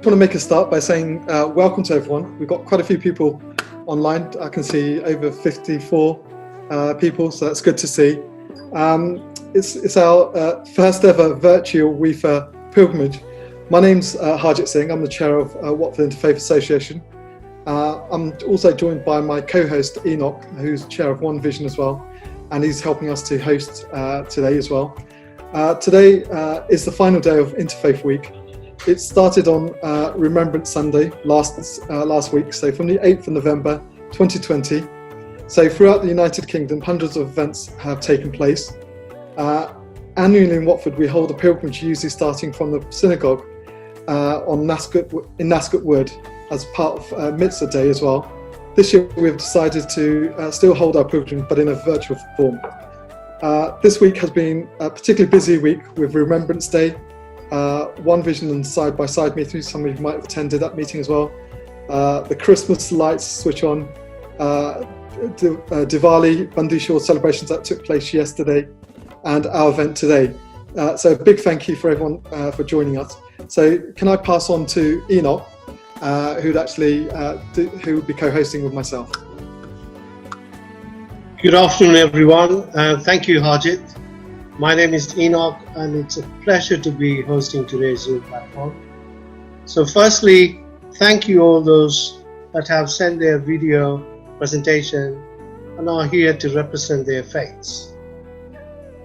want to make a start by saying welcome to everyone. We've got quite a few people online. I can see over 54 people, so that's good to see. It's our first ever virtual WIFA pilgrimage. My name's Harjit Singh. I'm the chair of Watford Interfaith Association. I'm also joined by my co-host Enoch, who's chair of One Vision as well, and he's helping us to host today as well. Today is the final day of Interfaith Week. It started on Remembrance Sunday last week, so from the 8th of November 2020. So throughout the United Kingdom, hundreds of events have taken place. Annually in Watford, we hold a pilgrimage usually starting from the synagogue in Nascot Wood as part of Mitzvah Day as well. This year we've decided to still hold our pilgrimage but in a virtual form. This week has been a particularly busy week with Remembrance Day, One Vision and side-by-side meetings. Some of you might have attended that meeting as well. The Christmas lights switch on, Diwali, Bandi Shore celebrations that took place yesterday, and our event today. So a big thank you for everyone for joining us. So can I pass on to Enoch, who will be co-hosting with myself. Good afternoon, everyone. Thank you, Harjit. My name is Enoch, and it's a pleasure to be hosting today's Zoom platform. So firstly, thank you all those that have sent their video presentation and are here to represent their faiths.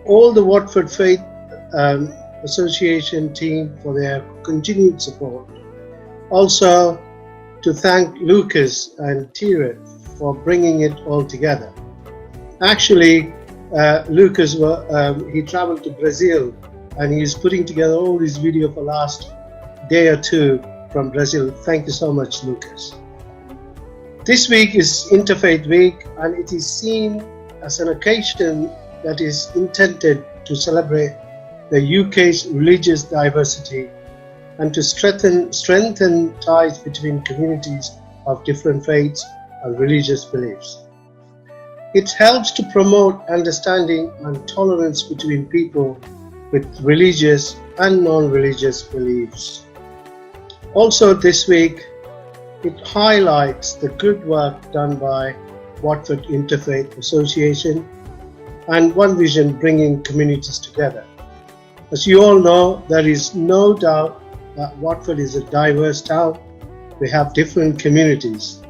All the Watford Faith Association team for their continued support. Also, to thank Lucas and Tiret for bringing it all together. Actually, Lucas, he traveled to Brazil and he's putting together all these video for last day or two from Brazil. Thank you so much, Lucas. This week is Interfaith Week, and it is seen as an occasion that is intended to celebrate the UK's religious diversity and to strengthen ties between communities of different faiths and religious beliefs. It helps to promote understanding and tolerance between people with religious and non-religious beliefs. Also this week, it highlights the good work done by Watford Interfaith Association and One Vision bringing communities together. As you all know, there is no doubt that Watford is a diverse town. We have different communities.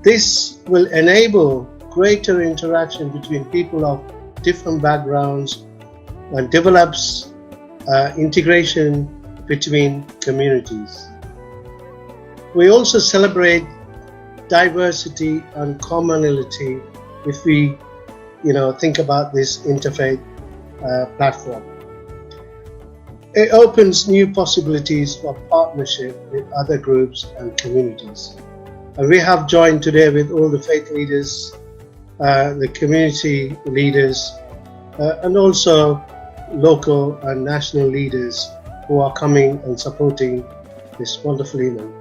This will enable greater interaction between people of different backgrounds and develops integration between communities. We also celebrate diversity and commonality if we think about this interfaith platform. It opens new possibilities for partnership with other groups and communities. And we have joined today with all the faith leaders, the community leaders, and also local and national leaders who are coming and supporting this wonderful event.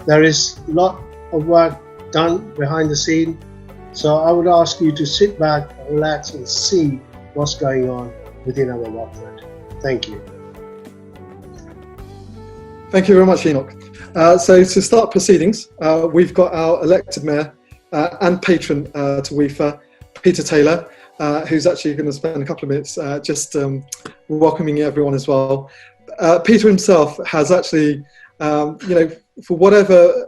There is a lot of work done behind the scene, so I would ask you to sit back, relax, and see what's going on within our Watford. Thank you. Thank you very much, Enoch. So to start proceedings, we've got our elected mayor and patron to WIFA, Peter Taylor, who's actually going to spend a couple of minutes just welcoming everyone as well. Peter himself has actually, for whatever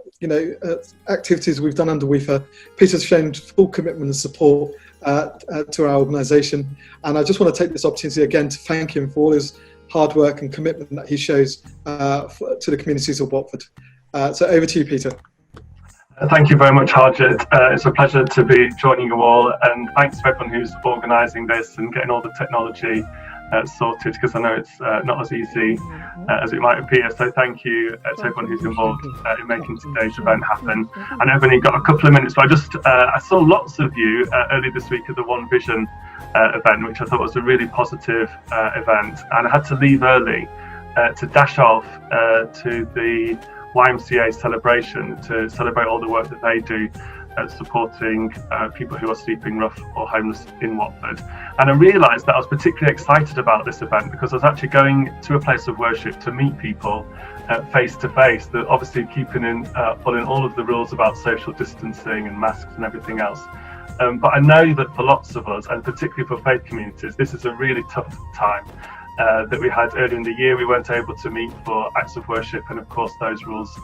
activities we've done under WIFA, Peter's shown full commitment and support to our organisation, and I just want to take this opportunity again to thank him for all his hard work and commitment that he shows to the communities of Watford. So over to you, Peter. Thank you very much, Harjit. It's a pleasure to be joining you all, and thanks to everyone who's organising this and getting all the technology sorted, because I know it's not as easy as it might appear. So thank you to everyone who's involved in making today's event happen. I know I've only got a couple of minutes, but I saw lots of you earlier this week at the One Vision event, which I thought was a really positive event, and I had to leave early to dash off to the YMCA celebration to celebrate all the work that they do supporting people who are sleeping rough or homeless in Watford. And I realised that I was particularly excited about this event because I was actually going to a place of worship to meet people face to face, that obviously following all of the rules about social distancing and masks and everything else. But I know that for lots of us, and particularly for faith communities, this is a really tough time that we had earlier in the year. We weren't able to meet for acts of worship, and of course those rules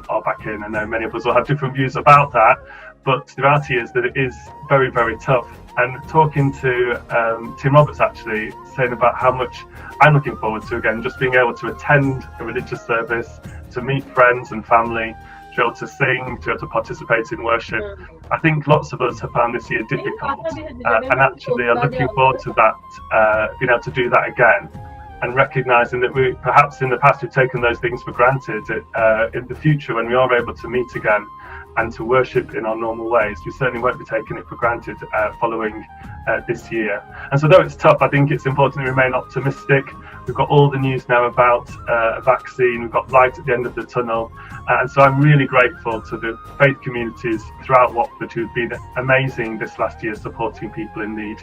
are back in. I know many of us will have different views about that, but the reality is that it is very, very tough. And talking to Tim Roberts, actually saying about how much I'm looking forward to, again, just being able to attend a religious service, to meet friends and family, to be able to sing, to be able to participate in worship. I think lots of us have found this year difficult, and actually are looking forward to that, being able to do that again, and recognising that we perhaps in the past we've taken those things for granted. In the future, when we are able to meet again and to worship in our normal ways, we certainly won't be taking it for granted following this year. And so though it's tough, I think it's important to remain optimistic. We've got all the news now about a vaccine, we've got light at the end of the tunnel, and so I'm really grateful to the faith communities throughout Watford who've been amazing this last year supporting people in need.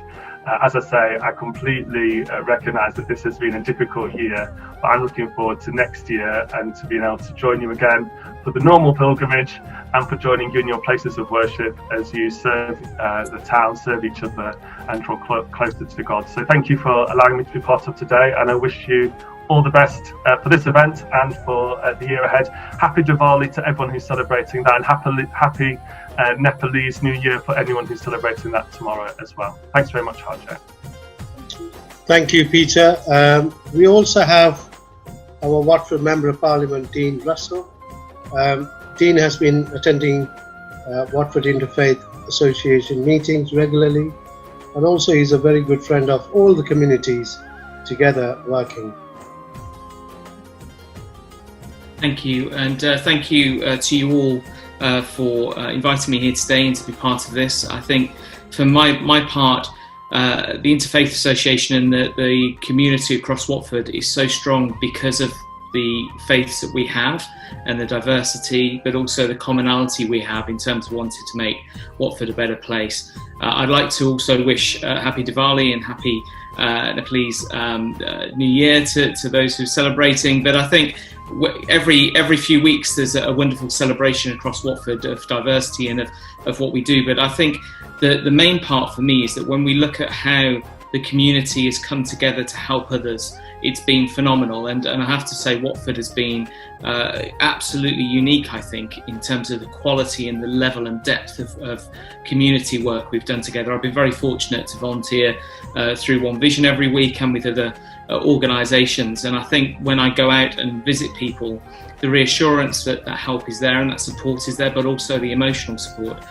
As I say, I completely recognise that this has been a difficult year, but I'm looking forward to next year and to being able to join you again for the normal pilgrimage, and for joining you in your places of worship as you serve the town, serve each other, and draw closer to God. So thank you for allowing me to be part of today, and I wish you all the best for this event and for the year ahead. Happy Diwali to everyone who's celebrating that, and happy Nepalese New Year for anyone who's celebrating that tomorrow as well. Thanks very much, Harjit. Thank you, Peter. We also have our Watford Member of Parliament, Dean Russell. Dean has been attending Watford Interfaith Association meetings regularly, and also he's a very good friend of all the communities together working. Thank you, and thank you to you all for inviting me here today and to be part of this. I think for my part, the Interfaith Association and the community across Watford is so strong because of the faiths that we have and the diversity, but also the commonality we have in terms of wanting to make Watford a better place. I'd like to also wish happy Diwali and happy Nepalese New Year to those who are celebrating. But I think every few weeks there's a wonderful celebration across Watford of diversity and of what we do. But I think the main part for me is that when we look at how the community has come together to help others, it's been phenomenal. And I have to say Watford has been absolutely unique, I think, in terms of the quality and the level and depth of community work we've done together. I've been very fortunate to volunteer through One Vision every week and with other organisations, and I think when I go out and visit people, the reassurance that help is there and that support is there, but also the emotional support.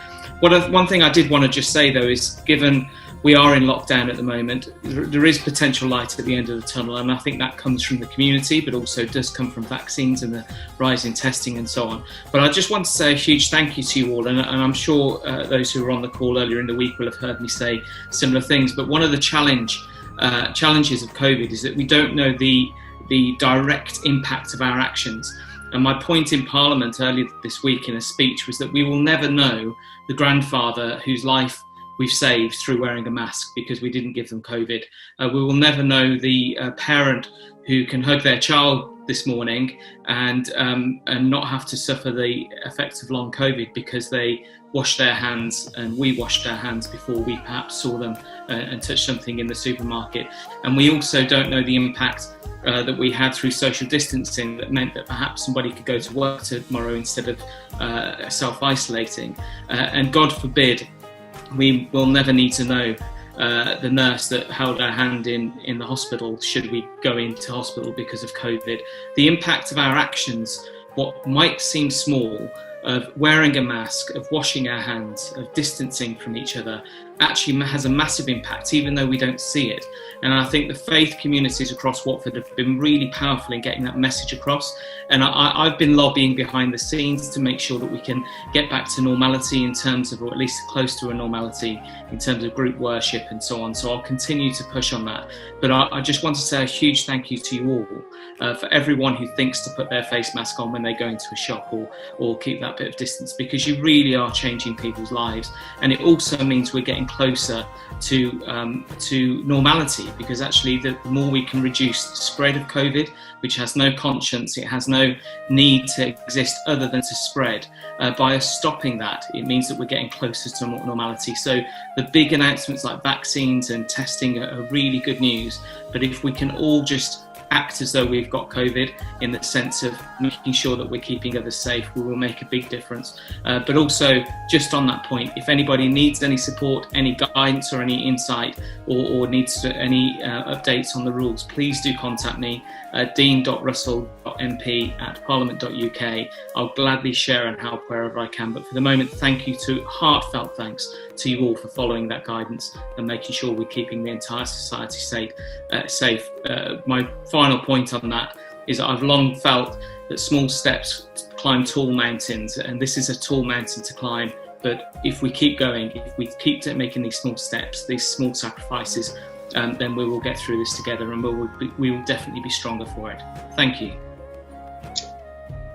One thing I did want to just say though is, given we are in lockdown at the moment, there is potential light at the end of the tunnel, and I think that comes from the community, but also does come from vaccines and the rise in testing and so on. But I just want to say a huge thank you to you all, and I'm sure those who were on the call earlier in the week will have heard me say similar things. But one of the challenges of COVID is that we don't know the direct impact of our actions. And my point in Parliament earlier this week in a speech was that we will never know the grandfather whose life we've saved through wearing a mask because we didn't give them COVID. We will never know the parent who can hug their child this morning and not have to suffer the effects of long COVID because they washed their hands and we washed our hands before we perhaps saw them and touched something in the supermarket. And we also don't know the impact that we had through social distancing that meant that perhaps somebody could go to work tomorrow instead of self-isolating. And God forbid, we will never need to know the nurse that held our hand in the hospital should we go into hospital because of COVID. The impact of our actions, what might seem small, of wearing a mask, of washing our hands, of distancing from each other, actually has a massive impact, even though we don't see it. And I think the faith communities across Watford have been really powerful in getting that message across. And I've been lobbying behind the scenes to make sure that we can get back to normality in terms of, or at least close to a normality in terms of group worship and so on. So I'll continue to push on that. But I just want to say a huge thank you to you all for everyone who thinks to put their face mask on when they go into a shop or keep that bit of distance, because you really are changing people's lives. And it also means we're getting closer to normality, because actually the more we can reduce the spread of COVID, which has no conscience, it has no need to exist other than to spread, by us stopping that, it means that we're getting closer to normality. So the big announcements like vaccines and testing are really good news, but if we can all just act as though we've got COVID in the sense of making sure that we're keeping others safe, we will make a big difference. But also, just on that point, if anybody needs any support, any guidance or any insight, or needs any updates on the rules, please do contact me at dean.russell.mp@parliament.uk. I'll gladly share and help wherever I can. But for the moment, thank you, heartfelt thanks to you all for following that guidance and making sure we're keeping the entire society safe. My final point on that is that I've long felt that small steps climb tall mountains, and this is a tall mountain to climb. But if we keep going, if we keep making these small steps, these small sacrifices, then we will get through this together, and we will definitely be stronger for it. Thank you.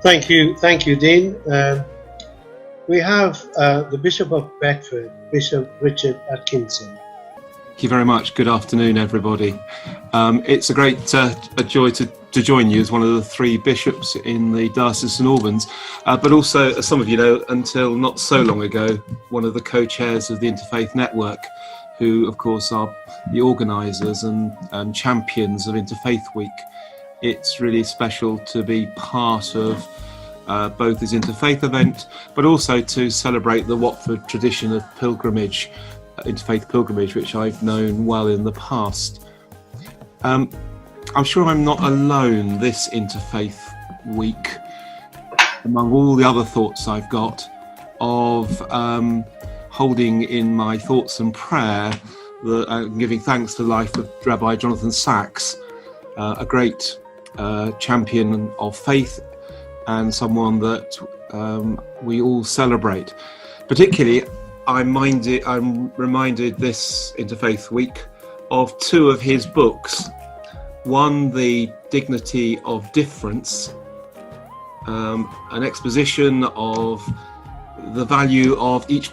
Thank you, Dean. We have the Bishop of Bedford, Bishop Richard Atkinson. Thank you very much. Good afternoon, everybody. It's a great joy to join you as one of the three bishops in the Diocese of St Albans, but also, as some of you know, until not so long ago, one of the co-chairs of the Interfaith Network, who of course are the organisers and champions of Interfaith Week. It's really special to be part of both this interfaith event, but also to celebrate the Watford tradition of pilgrimage, interfaith pilgrimage, which I've known well in the past. I'm sure I'm not alone this Interfaith Week, among all the other thoughts I've got, of holding in my thoughts and prayer, giving thanks to the life of Rabbi Jonathan Sachs, a great champion of faith and someone that we all celebrate. Particularly, I'm reminded this Interfaith Week of two of his books. One, The Dignity of Difference, an exposition of the value of each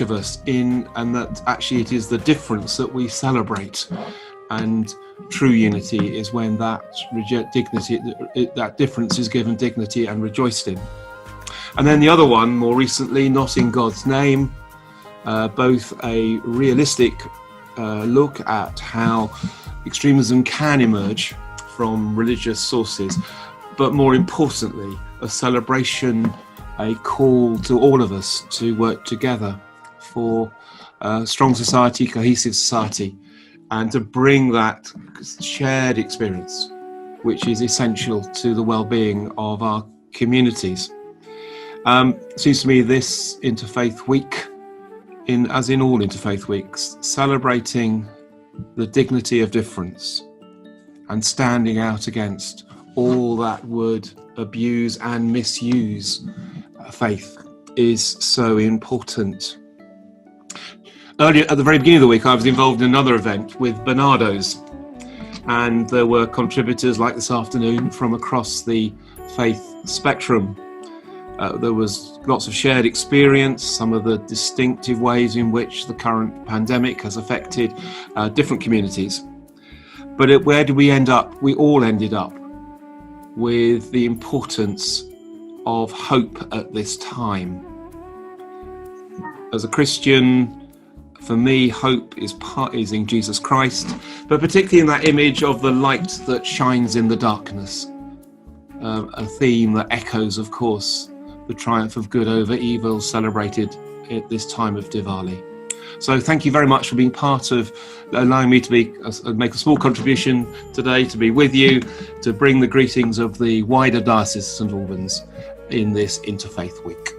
of us and that actually it is the difference that we celebrate, and true unity is when that difference is given dignity and rejoiced in. And then the other one, more recently, Not in God's Name, both a realistic look at how extremism can emerge from religious sources, but more importantly, a celebration, a call to all of us to work together for a strong society, cohesive society, and to bring that shared experience, which is essential to the well-being of our communities. Seems to me this Interfaith Week, as in all Interfaith Weeks, celebrating the dignity of difference and standing out against all that would abuse and misuse faith is so important. Earlier, at the very beginning of the week, I was involved in another event with Bernardo's, and there were contributors like this afternoon from across the faith spectrum. There was lots of shared experience, some of the distinctive ways in which the current pandemic has affected different communities. But where did we end up? We all ended up with the importance of hope at this time. As a Christian, for me, hope is in Jesus Christ, but particularly in that image of the light that shines in the darkness, a theme that echoes, of course, the triumph of good over evil celebrated at this time of Diwali. So thank you very much for being part of allowing me to make a small contribution today, to be with you, to bring the greetings of the wider Diocese of St Albans in this Interfaith Week.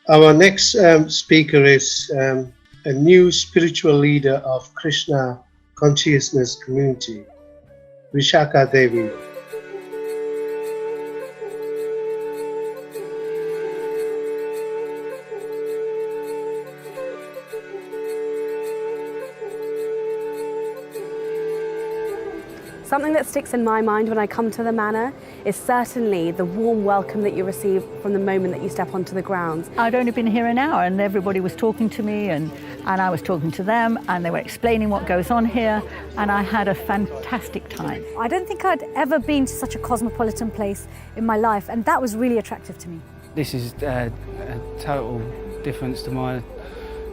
Our next speaker is a new spiritual leader of Krishna consciousness community, Vishaka Devi. Something that sticks in my mind when I come to the manor is certainly the warm welcome that you receive from the moment that you step onto the grounds. I'd only been here an hour and everybody was talking to me and I was talking to them and they were explaining what goes on here and I had a fantastic time. I don't think I'd ever been to such a cosmopolitan place in my life, and that was really attractive to me. This is a total difference to my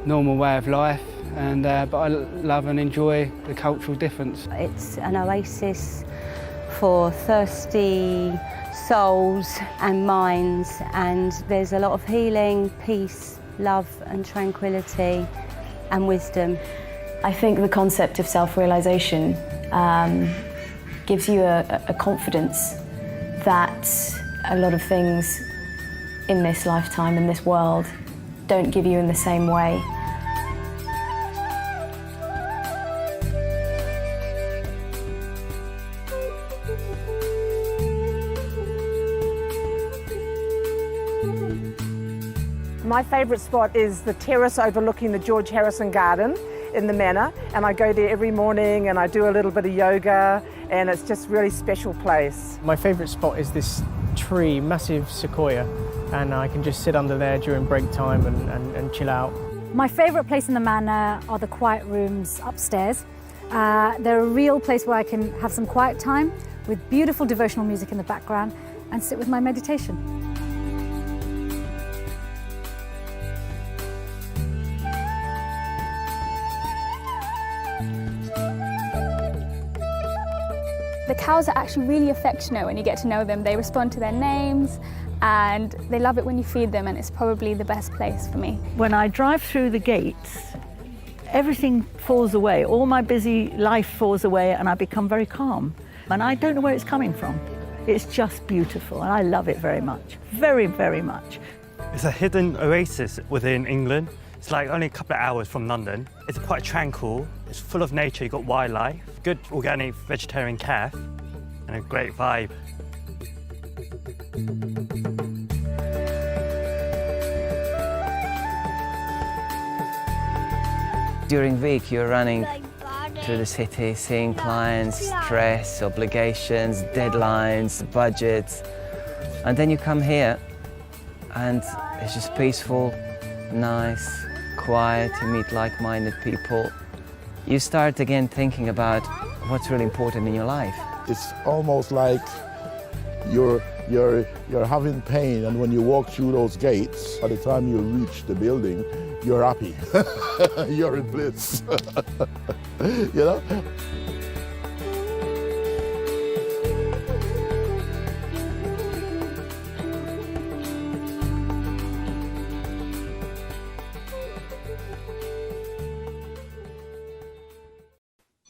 normal way of life. But I love and enjoy the cultural difference. It's an oasis for thirsty souls and minds, and there's a lot of healing, peace, love and tranquility and wisdom. I think the concept of self-realisation gives you a confidence that a lot of things in this lifetime, in this world, don't give you in the same way. My favourite spot is the terrace overlooking the George Harrison Garden in the manor, and I go there every morning and I do a little bit of yoga, and it's just a really special place. My favourite spot is this tree, massive sequoia, and I can just sit under there during break time and chill out. My favourite place in the manor are the quiet rooms upstairs. They're a real place where I can have some quiet time with beautiful devotional music in the background and sit with my meditation. The cows are actually really affectionate when you get to know them. They respond to their names and they love it when you feed them, and it's probably the best place for me. When I drive through the gates, everything falls away. All my busy life falls away and I become very calm. And I don't know where it's coming from. It's just beautiful and I love it very much. Very, very much. It's a hidden oasis within England. It's like only a couple of hours from London. It's quite tranquil. It's full of nature. You've got wildlife, good organic vegetarian cafe, and a great vibe. During week, you're running through the city, seeing clients, stress, obligations, deadlines, budgets. And then you come here and it's just peaceful, nice, quiet, you meet like-minded people. You start again thinking about what's really important in your life. It's almost like you're having pain, and when you walk through those gates, by the time you reach the building, you're happy. You're in bliss. You know?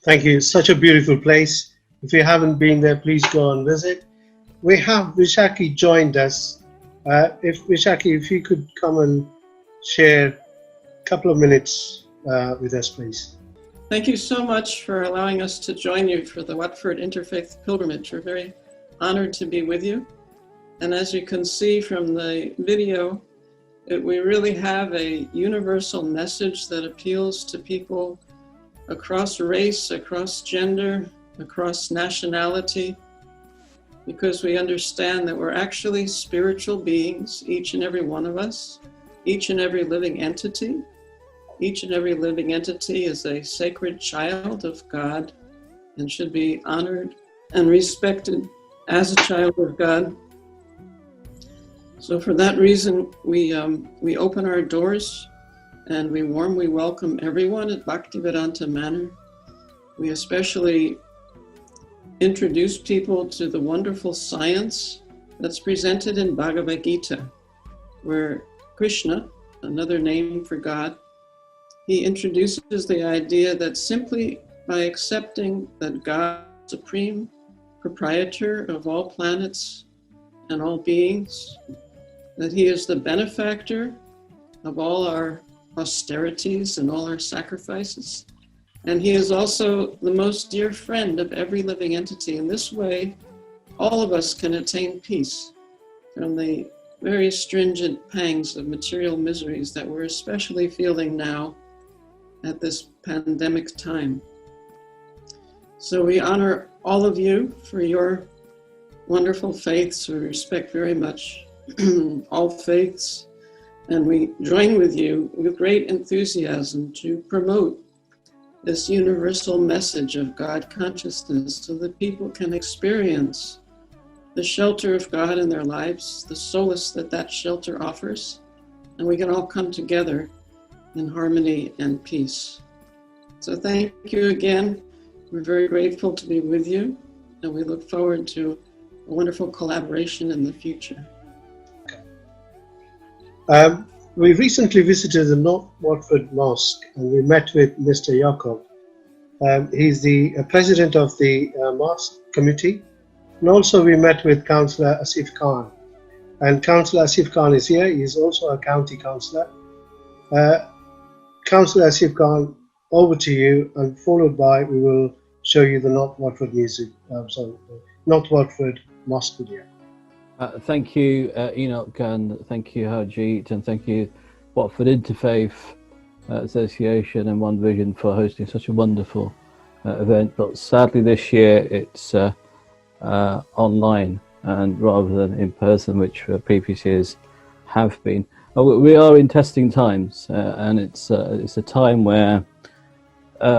Thank you. Such a beautiful place. If you haven't been there, please go and visit. We have Vishaki joined us. Vishaki, if you could come and share a couple of minutes with us, please. Thank you so much for allowing us to join you for the Watford Interfaith pilgrimage. We're very honored to be with you. And as you can see from the video, we really have a universal message that appeals to people across race, across gender, across nationality, because we understand that we're actually spiritual beings, each and every one of us, each and every living entity. Each and every living entity is a sacred child of God and should be honored and respected as a child of God. So for that reason, we open our doors and we warmly welcome everyone at Bhaktivedanta Manor. We especially introduce people to the wonderful science that's presented in Bhagavad Gita, where Krishna, another name for God, he introduces the idea that simply by accepting that God is supreme proprietor of all planets and all beings, that he is the benefactor of all our austerities and all our sacrifices. And he is also the most dear friend of every living entity. In this way, all of us can attain peace from the very stringent pangs of material miseries that we're especially feeling now at this pandemic time. So we honor all of you for your wonderful faiths. We respect very much all faiths, and we join with you with great enthusiasm to promote this universal message of God consciousness so that people can experience the shelter of God in their lives, the solace that that shelter offers, and we can all come together in harmony and peace. So thank you again. We're very grateful to be with you, and we look forward to a wonderful collaboration in the future. We recently visited the North Watford Mosque, and we met with Mr. Jacob. He's the president of the mosque committee, and also we met with Councillor Asif Khan. And Councillor Asif Khan is here. He's also a county councillor. Councillor Asif Khan, over to you, and followed by we will show you the North Watford North Watford Mosque video. Thank you, Enoch, and thank you, Harjeet, and thank you, Watford Interfaith Association and One Vision for hosting such a wonderful event. But sadly, this year it's online and rather than in person, which previous years have been. We are in testing times, and it's a time where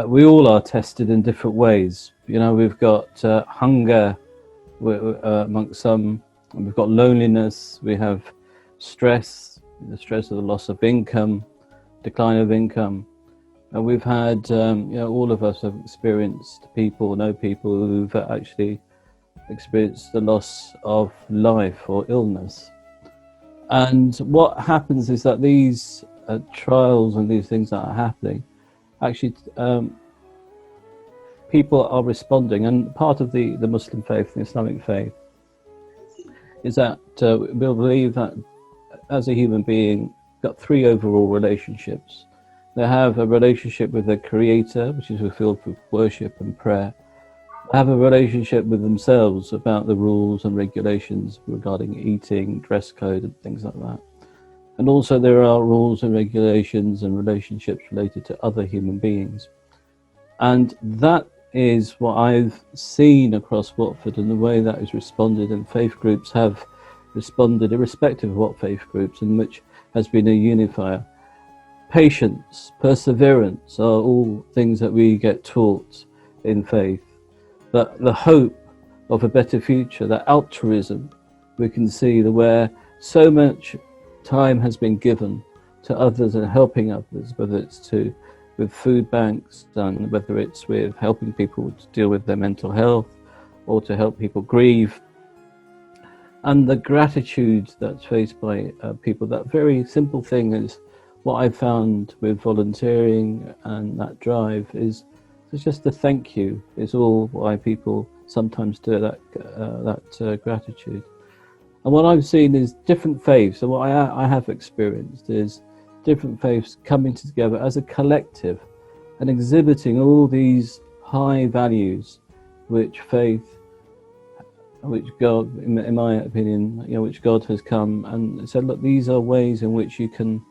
we all are tested in different ways. You know, we've got hunger amongst some. We've got loneliness, we have stress, the stress of the loss of income, decline of income. And we've had, all of us have experienced know people who've actually experienced the loss of life or illness. And what happens is that these trials and these things that are happening, actually people are responding. And part of the Muslim faith, the Islamic faith, is that we believe that as a human being, got three overall relationships. They have a relationship with their Creator, which is fulfilled with worship and prayer. They have a relationship with themselves about the rules and regulations regarding eating, dress code, and things like that. And also there are rules and regulations and relationships related to other human beings. And that is what I've seen across Watford, and the way that is responded, and faith groups have responded irrespective of what faith groups, and which has been a unifier. Patience, perseverance are all things that we get taught in faith. That the hope of a better future, that altruism, we can see where so much time has been given to others and helping others, whether it's with food banks, and whether it's with helping people to deal with their mental health or to help people grieve. And the gratitude that's faced by people, that very simple thing is what I've found with volunteering, and that drive is just a thank you is all why people sometimes do that gratitude. And what I've seen is different faiths, and what I have experienced is different faiths coming together as a collective and exhibiting all these high values which God, in my opinion, which God has come and said, look, these are ways in which you can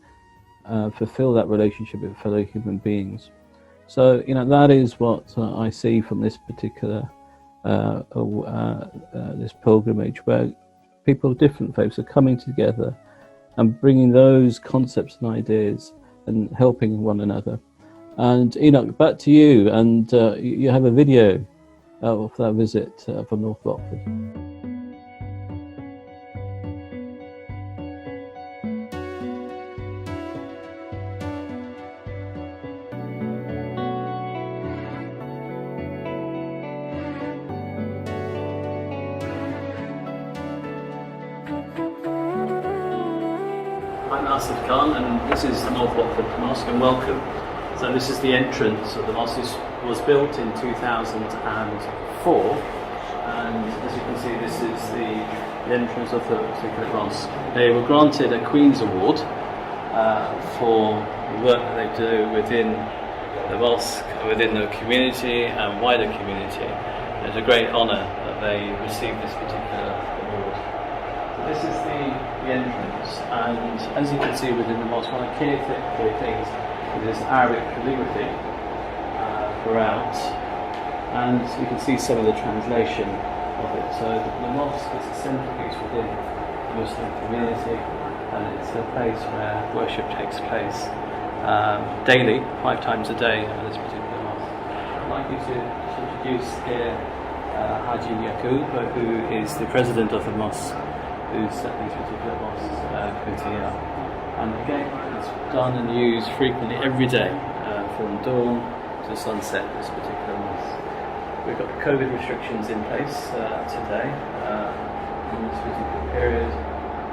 fulfill that relationship with fellow human beings. So, that is what I see from this particular this pilgrimage, where people of different faiths are coming together and bringing those concepts and ideas and helping one another. And Enoch, back to you, and you have a video of that visit from North Watford. I'm Asif Khan, and this is the North Watford Mosque, and welcome. So this is the entrance of the mosque. This was built in 2004, and as you can see, this is the entrance of the particular mosque. They were granted a Queen's Award for the work that they do within the mosque, within the community and wider community. It's a great honour that they receive this particular award. So this is the entrance, and as you can see within the mosque, one of the key things is this Arabic calligraphy throughout, and you can see some of the translation of it. So the mosque is a centrepiece within the Muslim community, and it's a place where worship takes place daily, 5 times a day at this particular mosque. I'd like you to introduce here Haji Yaqub, who is the president of the mosque, who set these particular mosques committee up. And again, it's done and used frequently every day, from dawn to sunset, this particular mosque. We've got the COVID restrictions in place today in this particular period,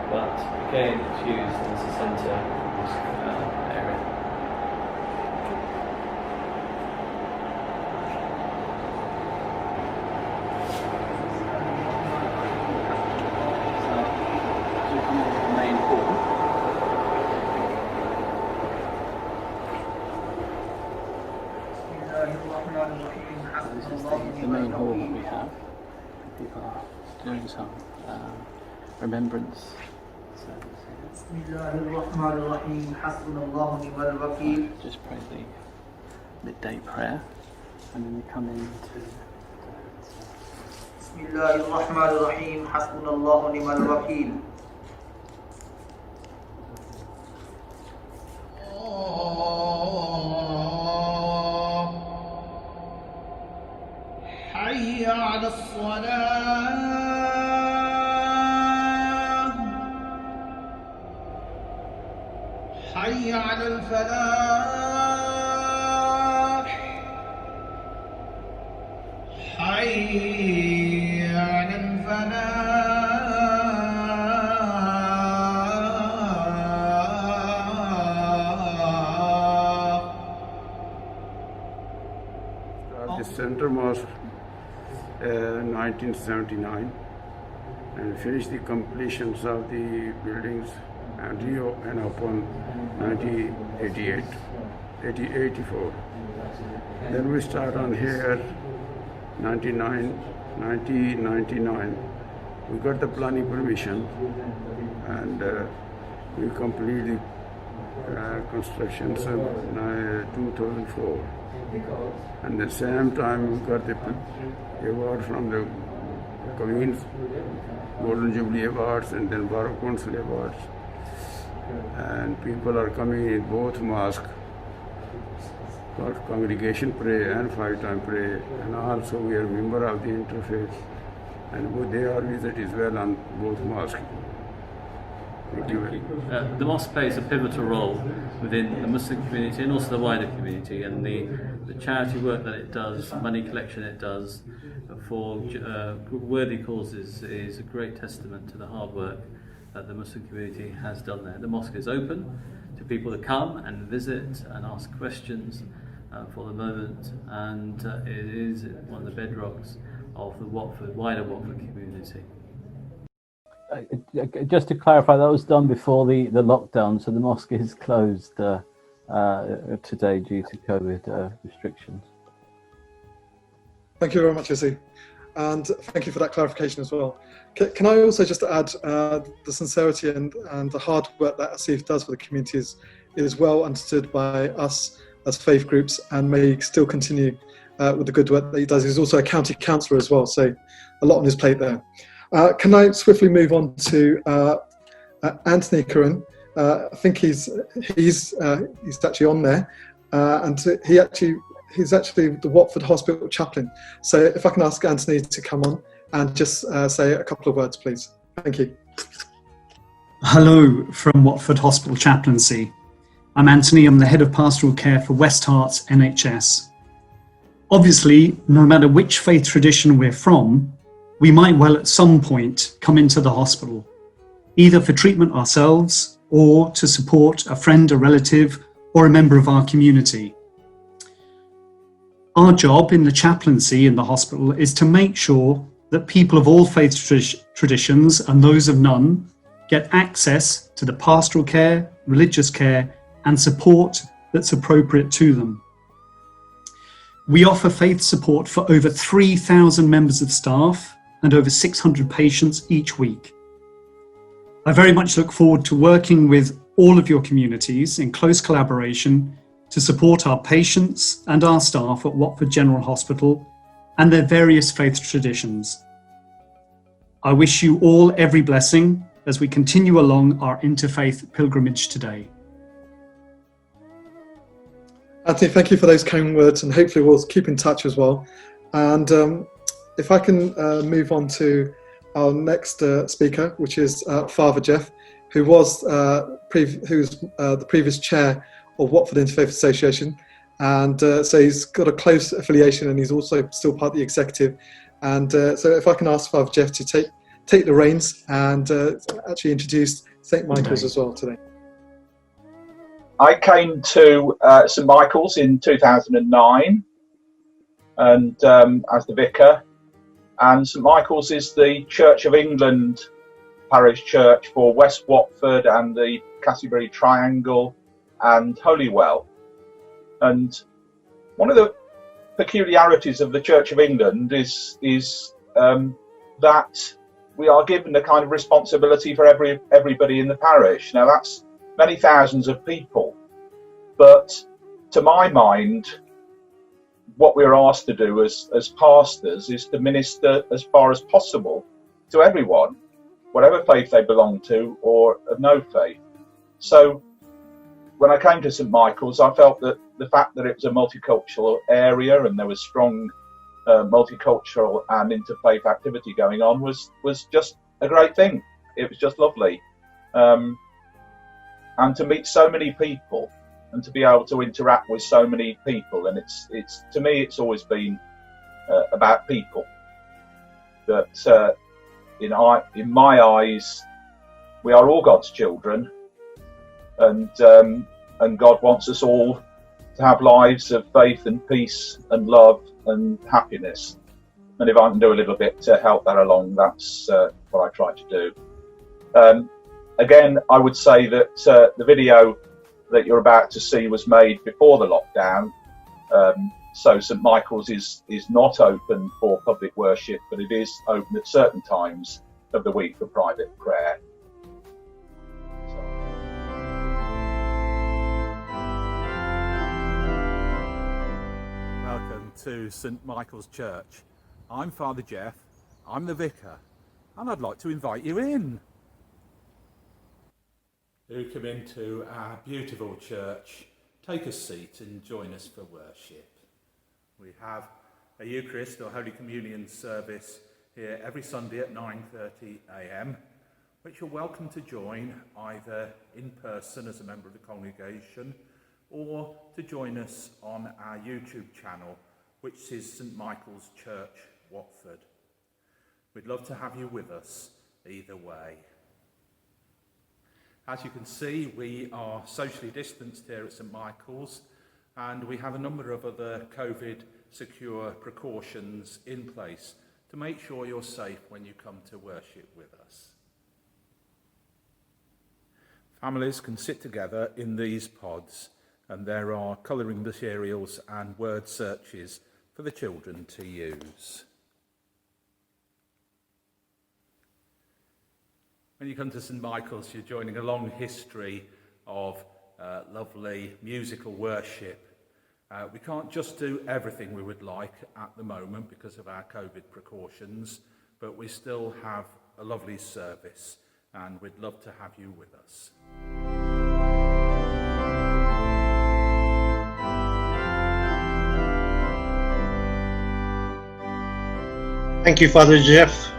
but again it's used as a centre area. The main hall that we have. People are doing some remembrance service here. Just pray the midday prayer, and then we come into Bismillahirrahmanirrahim. Hasbunallahu wa ni'mal wakeel. حي على الصلاة حي على الفلاح حي على الفلاح. The center mosque 1979, and finished the completions of the buildings and reopened upon 1984. Then we start on here 1999. We got the planning permission, and we completed the constructions in 2004. And at the same time we got the award from the Queen's Golden Jubilee Awards and then Borough Council Awards. And people are coming in both mosques for congregation prayer and 5-time prayer, and also we are a member of the Interfaith, and they are visit as well on both mosques. Thank you. The mosque plays a pivotal role within the Muslim community and also the wider community, and the charity work that it does, money collection it does for worthy causes is a great testament to the hard work that the Muslim community has done there. The mosque is open to people to come and visit and ask questions for the moment, and it is one of the bedrocks of the wider Watford community. Just to clarify, that was done before the lockdown, so the mosque is closed today due to COVID restrictions. Thank you very much, Izzy, and thank you for that clarification as well. Can I also just add the sincerity and the hard work that Asif does for the community is well understood by us as faith groups, and may still continue with the good work that he does. He's also a county councillor as well, so a lot on his plate there. Can I swiftly move on to Anthony Curran? I think he's actually on there, and he's actually the Watford Hospital chaplain. So if I can ask Anthony to come on and just say a couple of words, please. Thank you. Hello from Watford Hospital Chaplaincy. I'm Anthony. I'm the head of pastoral care for West Herts NHS. Obviously, no matter which faith tradition we're from, we might well at some point come into the hospital, either for treatment ourselves or to support a friend, a relative, or a member of our community. Our job in the chaplaincy in the hospital is to make sure that people of all faith traditions and those of none get access to the pastoral care, religious care, and support that's appropriate to them. We offer faith support for over 3,000 members of staff and over 600 patients each week. I very much look forward to working with all of your communities in close collaboration to support our patients and our staff at Watford General Hospital and their various faith traditions. I wish you all every blessing as we continue along our interfaith pilgrimage today. Anthony, thank you for those kind words, and hopefully we'll keep in touch as well. And if I can move on to our next speaker, which is Father Jeff, who was who's the previous chair of Watford Interfaith Association, and so he's got a close affiliation, and he's also still part of the executive. And so if I can ask Father Jeff to take the reins and actually introduce St. Michael's as well today. I came to St. Michael's in 2009 and as the vicar, and St. Michael's is the Church of England parish church for West Watford and the Castleberry Triangle and Holywell. And one of the peculiarities of the Church of England is that we are given a kind of responsibility for everybody in the parish. Now that's many thousands of people, but to my mind, what we're asked to do as pastors is to minister as far as possible to everyone, whatever faith they belong to or of no faith. So when I came to St. Michael's, I felt that the fact that it was a multicultural area and there was strong multicultural and interfaith activity going on was just a great thing. It was just lovely. And to meet so many people and to be able to interact with so many people, and it's to me it's always been about people. That in my eyes, we are all God's children, and God wants us all to have lives of faith and peace and love and happiness. And if I can do a little bit to help that along, that's what I try to do. Again, I would say that the video that you're about to see was made before the lockdown. So St. Michael's is not open for public worship, but it is open at certain times of the week for private prayer. Welcome to St. Michael's Church. I'm Father Jeff, I'm the vicar, and I'd like to invite you in. Do come into our beautiful church, take a seat and join us for worship. We have a Eucharist or Holy Communion service here every Sunday at 9:30 a.m, which you're welcome to join either in person as a member of the congregation or to join us on our YouTube channel, which is St. Michael's Church, Watford. We'd love to have you with us either way. As you can see, we are socially distanced here at St. Michael's, and we have a number of other COVID secure precautions in place to make sure you're safe when you come to worship with us. Families can sit together in these pods, and there are colouring materials and word searches for the children to use. When you come to St. Michael's, you're joining a long history of lovely musical worship. We can't just do everything we would like at the moment because of our COVID precautions, but we still have a lovely service, and we'd love to have you with us. Thank you, Father Jeff.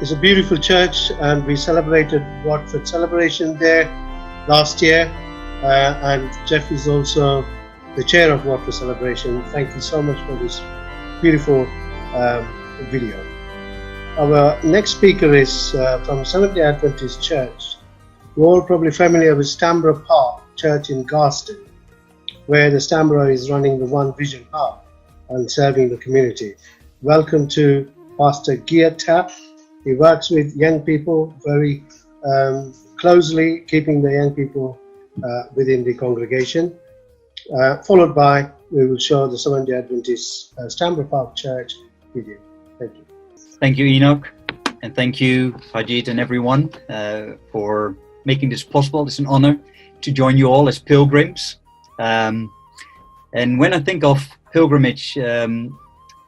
It's a beautiful church, and we celebrated Watford Celebration there last year, and Jeff is also the chair of Watford Celebration. Thank you so much for this beautiful video. Our next speaker is from Seventh-day Adventist Church. You're all probably familiar with Stamborough Park Church in Garston, where the Stamborough is running the One Vision Hub and serving the community. Welcome to Pastor Gia Tapp. He works with young people, very closely keeping the young people within the congregation. Followed by, we will show the Seventh-day Adventist Stanborough Park Church video. Thank you. Thank you, Enoch, and thank you, Fajit, and everyone for making this possible. It's an honor to join you all as pilgrims. And when I think of pilgrimage,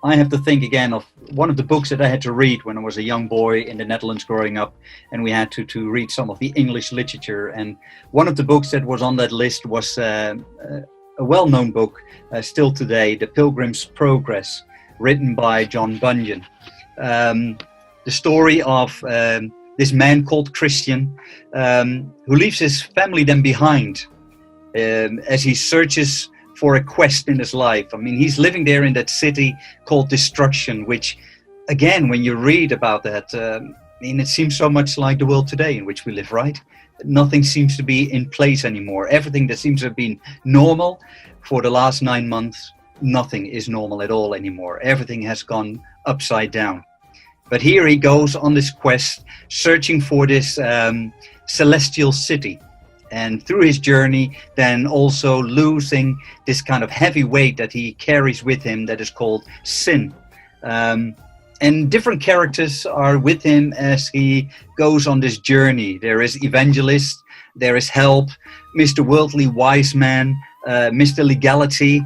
I have to think again of one of the books that I had to read when I was a young boy in the Netherlands growing up, and we had to read some of the English literature. And one of the books that was on that list was a well-known book still today, The Pilgrim's Progress, written by John Bunyan. The story of this man called Christian, who leaves his family then behind as he searches for a quest in his life. I mean, he's living there in that city called Destruction, which, again, when you read about that, I mean, it seems so much like the world today in which we live, right? Nothing seems to be in place anymore. Everything that seems to have been normal for the last 9 months, nothing is normal at all anymore. Everything has gone upside down. But here he goes on this quest, searching for this celestial city. And through his journey, then also losing this kind of heavy weight that he carries with him that is called sin. And different characters are with him as he goes on this journey. There is Evangelist, there is Help, Mr. Worldly Wise Man, Mr. Legality,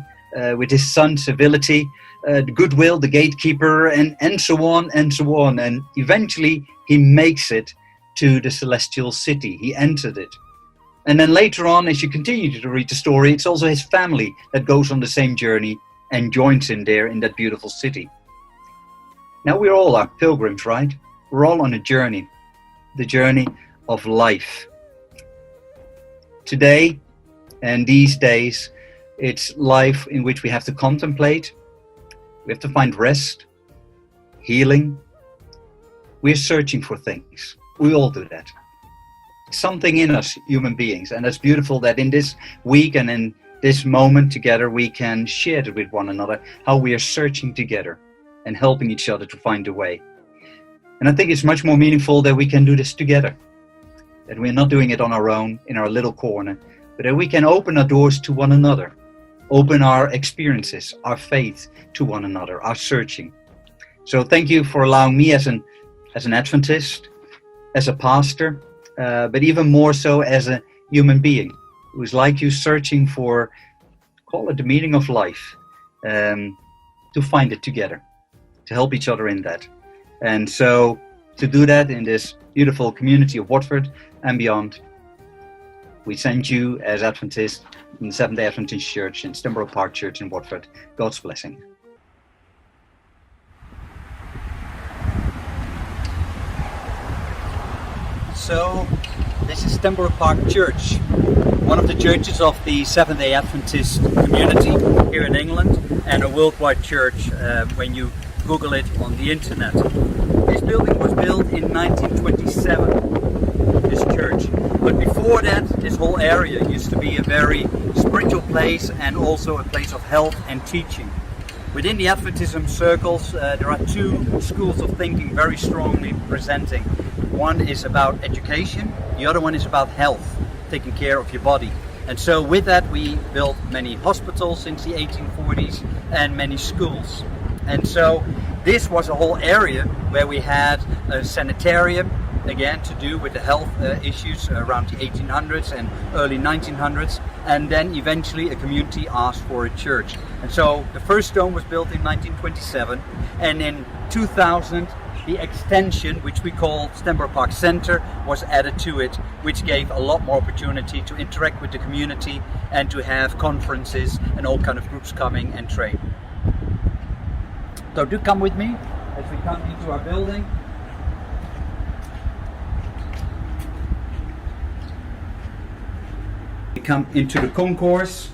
with his son Civility, the Goodwill, the Gatekeeper, and so on and so on. And eventually he makes it to the celestial city. He entered it. And then later on, as you continue to read the story, it's also his family that goes on the same journey and joins him there in that beautiful city. Now we all are pilgrims, right? We're all on a journey, the journey of life. Today and these days, it's life in which we have to contemplate, we have to find rest, healing. We're searching for things. We all do that. Something in us, human beings, and it's beautiful that in this week and in this moment together we can share it with one another, how we are searching together and helping each other to find a way. And I think it's much more meaningful that we can do this together, that we're not doing it on our own in our little corner, but that we can open our doors to one another, open our experiences, our faith to one another, our searching. So thank you for allowing me as an Adventist, as a pastor, but even more so as a human being who's like you, searching for, call it the meaning of life, to find it together, to help each other in that. And so to do that in this beautiful community of Watford and beyond, we send you as Adventists in the Seventh-day Adventist Church in Stanborough Park Church in Watford, God's blessing. So, this is Stanborough Park Church, one of the churches of the Seventh-day Adventist community here in England, and a worldwide church when you Google it on the internet. This building was built in 1927, this church. But before that, this whole area used to be a very spiritual place and also a place of health and teaching. Within the Adventism circles, there are two schools of thinking very strongly presenting. One is about education, the other one is about health, taking care of your body. And so with that we built many hospitals since the 1840s and many schools. And so this was a whole area where we had a sanitarium, again to do with the health issues around the 1800s and early 1900s, and then eventually a community asked for a church. And so the first stone was built in 1927, and in 2000 the extension, which we call Stanborough Park Centre, was added to it, which gave a lot more opportunity to interact with the community and to have conferences and all kind of groups coming and train. So do come with me as we come into our building. We come into the concourse,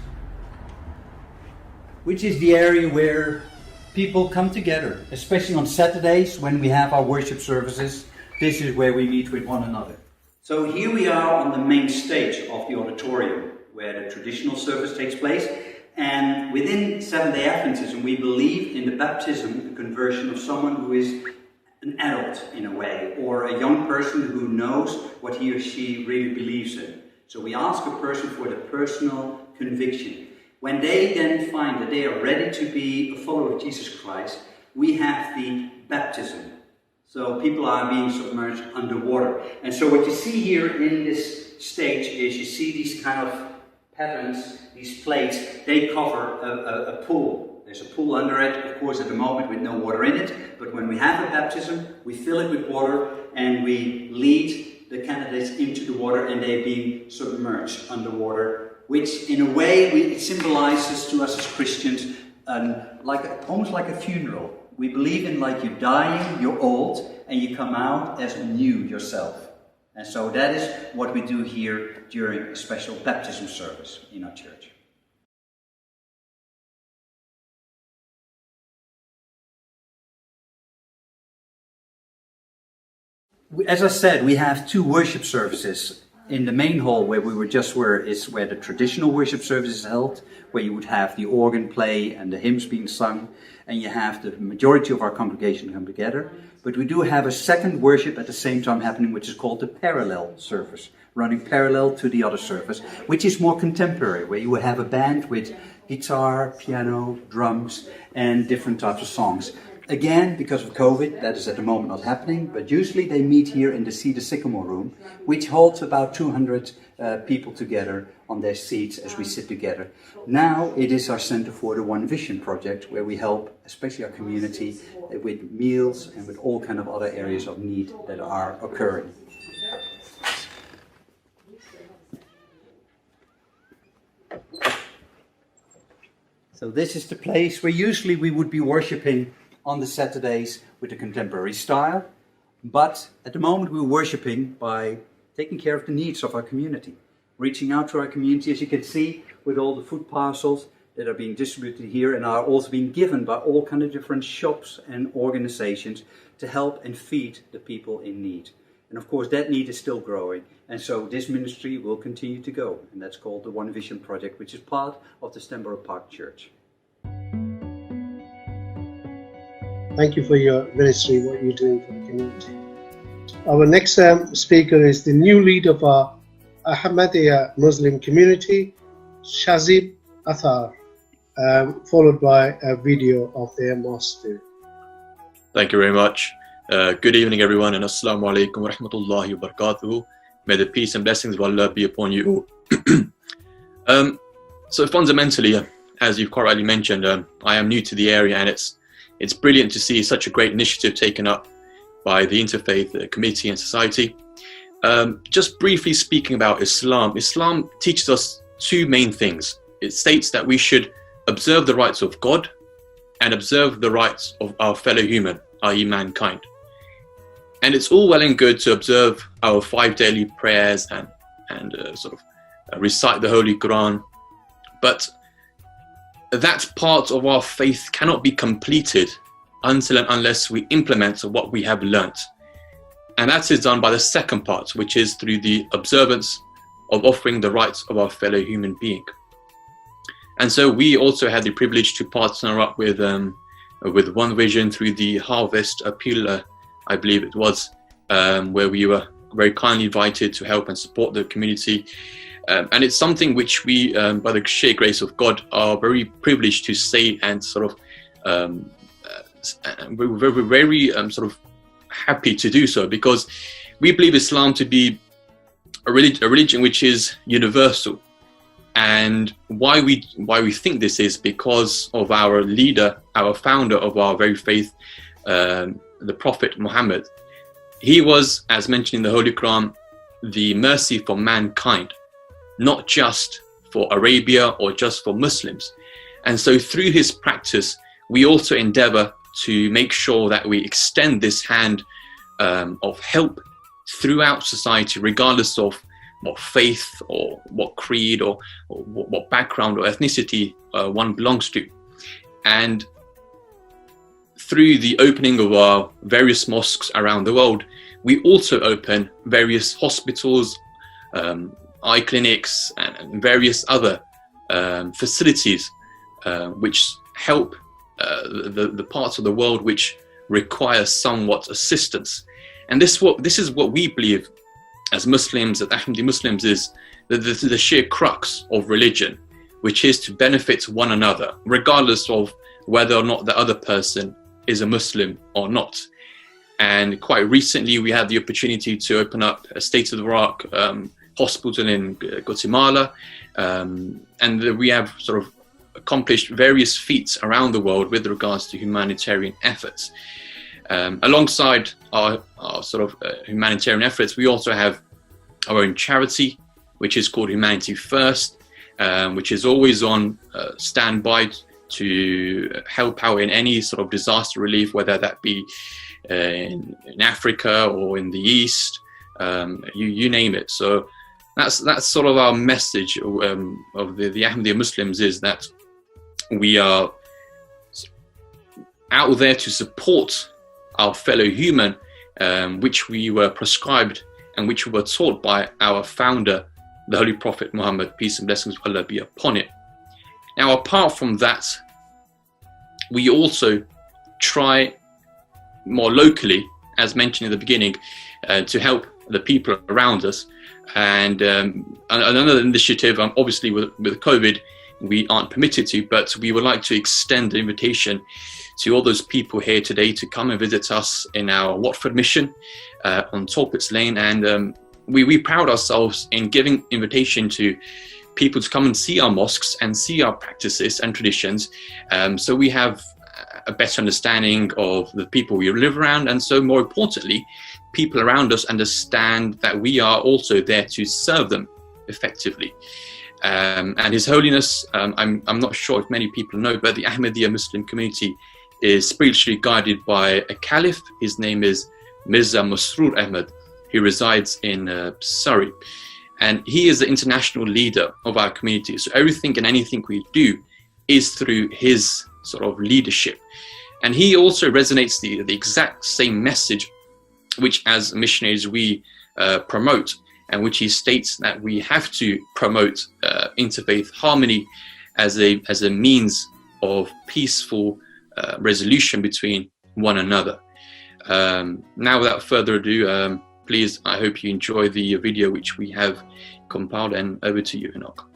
which is the area where people come together, especially on Saturdays when we have our worship services. This is where we meet with one another. So here we are on the main stage of the auditorium where the traditional service takes place. And within Seventh-day Adventism, we believe in the baptism, the conversion of someone who is an adult in a way, or a young person who knows what he or she really believes in. So we ask a person for the personal conviction. When they then find that they are ready to be a follower of Jesus Christ, we have the baptism. So people are being submerged underwater. And so what you see here in this stage is you see these kind of patterns, these plates, they cover a pool. There's a pool under it, of course, at the moment with no water in it, but when we have a baptism, we fill it with water and we lead the candidates into the water and they're being submerged underwater, which in a way it symbolizes to us as Christians almost like a funeral. We believe in like you're dying, you're old, and you come out as new yourself. And so that is what we do here during a special baptism service in our church. As I said, we have two worship services. In the main hall where we were is where the traditional worship service is held, where you would have the organ play and the hymns being sung, and you have the majority of our congregation come together. But we do have a second worship at the same time happening, which is called the parallel service, running parallel to the other service, which is more contemporary, where you will have a band with guitar, piano, drums, and different types of songs. Again, because of COVID, that is at the moment not happening, but usually they meet here in the Cedar Sycamore room, which holds about 200 people together on their seats as we sit together. Now it is our Center for the One Vision project, where we help, especially our community, with meals and with all kind of other areas of need that are occurring. So this is the place where usually we would be worshipping on the Saturdays with the contemporary style, but at the moment we're worshipping by taking care of the needs of our community, reaching out to our community, as you can see, with all the food parcels that are being distributed here and are also being given by all kind of different shops and organizations to help and feed the people in need. And of course that need is still growing, and so this ministry will continue to go, and that's called the One Vision Project, which is part of the Stanborough Park Church. Thank you for your ministry, what you're doing for the community. Our next speaker is the new lead of our Ahmadiyya Muslim community, Shazib Athar, followed by a video of their mosque. Thank you very much. Good evening, everyone, and Assalamu alaikum wa rahmatullahi wa barakatuhu. May the peace and blessings of Allah be upon you all. So fundamentally, as you've quite rightly mentioned, I am new to the area, and it's brilliant to see such a great initiative taken up by the Interfaith Committee and Society. Just briefly speaking about Islam, Islam teaches us two main things. It states that we should observe the rights of God and observe the rights of our fellow human, i.e. mankind. And it's all well and good to observe our 5 daily prayers and recite the Holy Quran, but that part of our faith cannot be completed until and unless we implement what we have learnt. And that is done by the second part, which is through the observance of offering the rights of our fellow human being. And so we also had the privilege to partner up with One Vision through the Harvest Appeal, I believe it was, where we were very kindly invited to help and support the community. And it's something which we, by the sheer grace of God, are very privileged to say, and we're very happy to do so, because we believe Islam to be a religion which is universal. And why we think this is because of our leader, our founder of our very faith, the Prophet Muhammad. He was, as mentioned in the Holy Quran, the mercy for mankind, not just for Arabia or just for Muslims. And so through his practice, we also endeavor to make sure that we extend this hand of help throughout society, regardless of what faith or what creed or what background or ethnicity one belongs to. And through the opening of our various mosques around the world, we also open various hospitals, eye clinics, and various other facilities which help the parts of the world which require somewhat assistance. And this is what we believe as Muslims, as Ahmadi Muslims, is the sheer crux of religion, which is to benefit one another, regardless of whether or not the other person is a Muslim or not. And quite recently, we had the opportunity to open up a state-of-the-art hospital in Guatemala, and we have sort of accomplished various feats around the world with regards to humanitarian efforts. Alongside our sort of humanitarian efforts, we also have our own charity, which is called Humanity First, which is always on standby to help out in any sort of disaster relief, whether that be in Africa or in the East, you name it. So that's sort of our message of the Ahmadiyya Muslims, is that we are out there to support our fellow human, which we were prescribed and which we were taught by our founder, the Holy Prophet Muhammad, peace and blessings of Allah be upon it. Now, apart from that, we also try more locally, as mentioned in the beginning, to help the people around us. And another initiative, obviously with COVID, we aren't permitted to, but we would like to extend the invitation to all those people here today to come and visit us in our Watford mission on Talbot's Lane. And we proud ourselves in giving invitation to people to come and see our mosques and see our practices and traditions, so we have a better understanding of the people we live around, and so more importantly, people around us understand that we are also there to serve them effectively. And His Holiness, I'm not sure if many people know, but the Ahmadiyya Muslim community is spiritually guided by a caliph. His name is Mirza Masroor Ahmad. He resides in Surrey, and he is the international leader of our community. So everything and anything we do is through his sort of leadership. And he also resonates the exact same message, which as missionaries we promote, and which he states that we have to promote interfaith harmony as a means of peaceful resolution between one another. Now, without further ado, please, I hope you enjoy the video which we have compiled, and over to you, Enoch.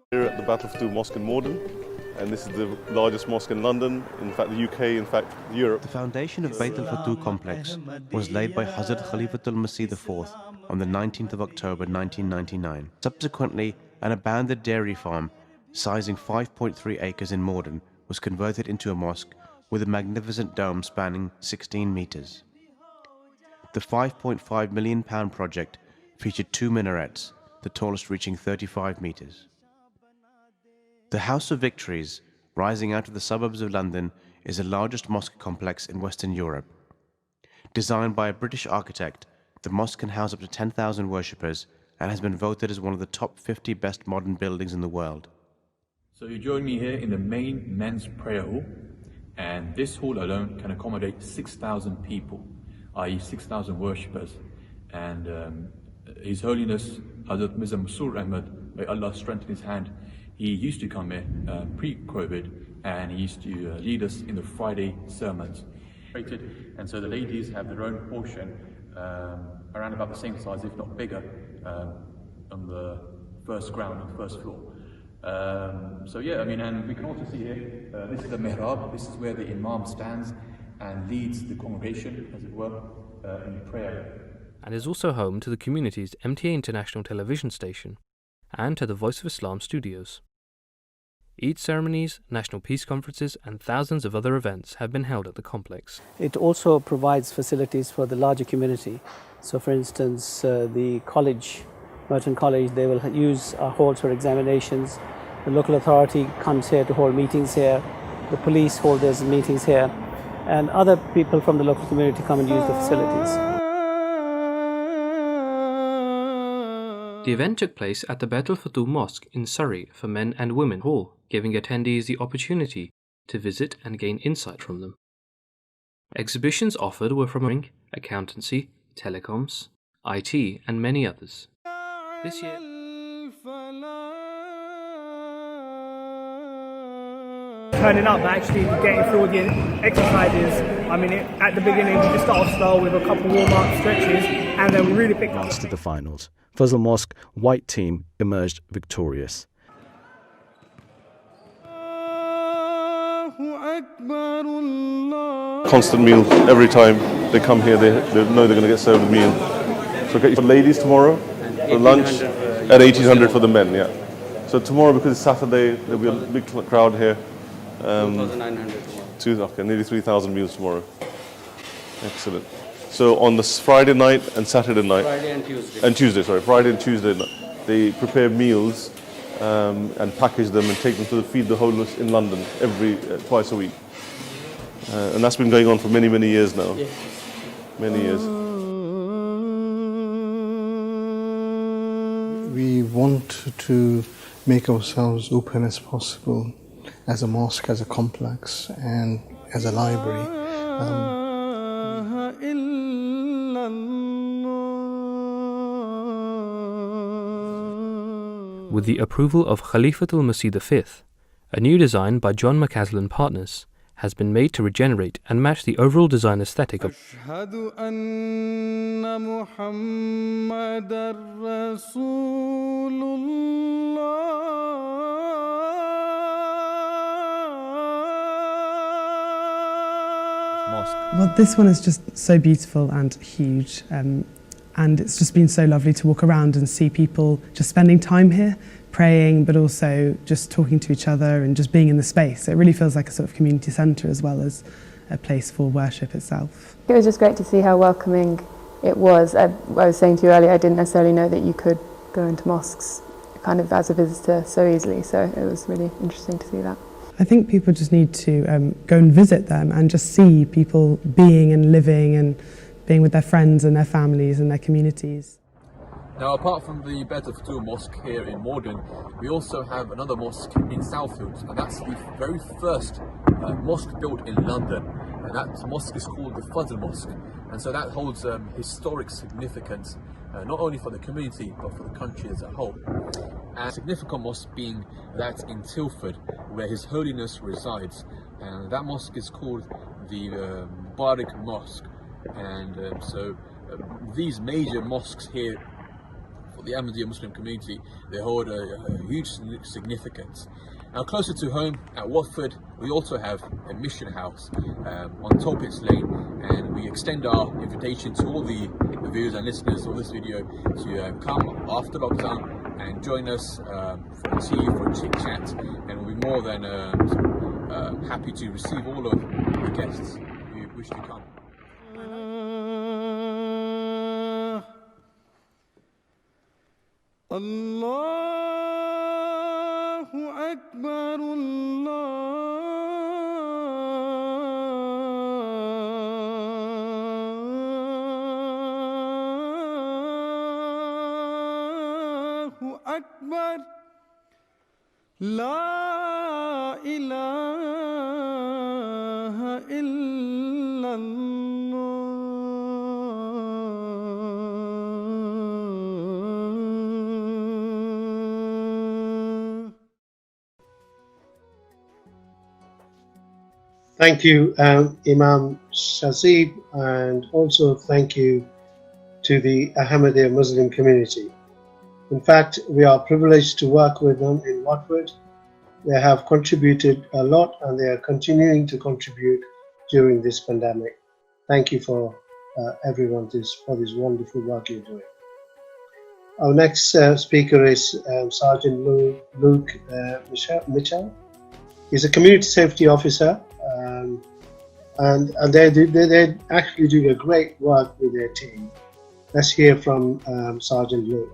Here at the Battlefield Mosque in Morden, and this is the largest mosque in London, in fact the UK, in fact Europe. The foundation of Bayt al-Fatuh complex was laid by Hazrat Khalifatul Masih IV on the 19th of October 1999. Subsequently, an abandoned dairy farm sizing 5.3 acres in Morden was converted into a mosque with a magnificent dome spanning 16 meters. The £5.5 million project featured 2 minarets, the tallest reaching 35 meters. The House of Victories, rising out of the suburbs of London, is the largest mosque complex in Western Europe. Designed by a British architect, the mosque can house up to 10,000 worshippers and has been voted as one of the top 50 best modern buildings in the world. So you join me here in the main men's prayer hall, and this hall alone can accommodate 6,000 people, i.e. 6,000 worshippers. And His Holiness Hazrat Mirza Masroor Ahmad, may Allah strengthen his hand, he used to come here pre-COVID, and he used to lead us in the Friday sermons. And so the ladies have their own portion, around about the same size, if not bigger, on the first ground, on the first floor. So yeah, I mean, and we can also see here, this is the mihrab. This is where the imam stands and leads the congregation, as it were, in prayer. And is also home to the community's MTA International television station and to the Voice of Islam studios. Eid ceremonies, national peace conferences and thousands of other events have been held at the complex. It also provides facilities for the larger community. So for instance, the college, Merton College, they will use our halls for examinations. The local authority comes here to hold meetings here. The police hold their meetings here. And other people from the local community come and use the facilities. The event took place at the Beit al-Futuh Mosque in Surrey for men and women hall, giving attendees the opportunity to visit and gain insight from them. Exhibitions offered were from accountancy, telecoms, IT, and many others. This year, turning up, actually getting through all the exercises. I mean, at the beginning we just started slow with a couple warm-up stretches, and then we really picked up. To the finals, Fazl Mosque white team emerged victorious. Constant meal every time they come here. They know they're going to get served a meal. So get you for ladies tomorrow for lunch at 1800 for the men. Yeah. So tomorrow, because it's Saturday, there'll be a big crowd here. 2,900 tomorrow. Okay, nearly 3,000 meals tomorrow. Excellent. So on this Friday night and Saturday night. Friday and Tuesday. And Tuesday, sorry. Friday and Tuesday night. They prepare meals and package them and take them to the Feed the Homeless in London twice a week. And that's been going on for many, many years now. Yes. Many years. We want to make ourselves open as possible as a mosque, as a complex, and as a library. With the approval of Khalifatul Masih V, a new design by John McCaslin Partners has been made to regenerate and match the overall design aesthetic of Well, this one is just so beautiful and huge, and it's just been so lovely to walk around and see people just spending time here, praying, but also just talking to each other and just being in the space. It really feels like a sort of community centre as well as a place for worship itself. It was just great to see how welcoming it was. I was saying to you earlier, I didn't necessarily know that you could go into mosques kind of as a visitor so easily, so it was really interesting to see that. I think people just need to go and visit them and just see people being and living and being with their friends and their families and their communities. Now, apart from the Beit al-Futuh Mosque here in Morden, we also have another mosque in Southfields, and that's the very first mosque built in London, and that mosque is called the Fazl Mosque, and so that holds historic significance not only for the community but for the country as a whole. And a significant mosque being that in Tilford, where His Holiness resides, and that mosque is called the Mubarak Mosque, and so these major mosques here for the Ahmadiyya Muslim community, they hold a huge significance. Now, closer to home at Watford, we also have a mission house on Tolpits Lane, and we extend our invitation to all the viewers and listeners of this video to come after lockdown and join us for tea, for a chit chat, and we'll be more than happy to receive all of the guests who wish to come. Allahu Akbar, Allahu Akbar, La ilaha illallah. Thank you, Imam Shazib, and also thank you to the Ahmadiyya Muslim community. In fact, we are privileged to work with them in Watford. They have contributed a lot and they are continuing to contribute during this pandemic. Thank you for everyone for this wonderful work you're doing. Our next speaker is Sergeant Luke Mitchell. He's a community safety officer, and they actually do a great work with their team. Let's hear from Sergeant Luke.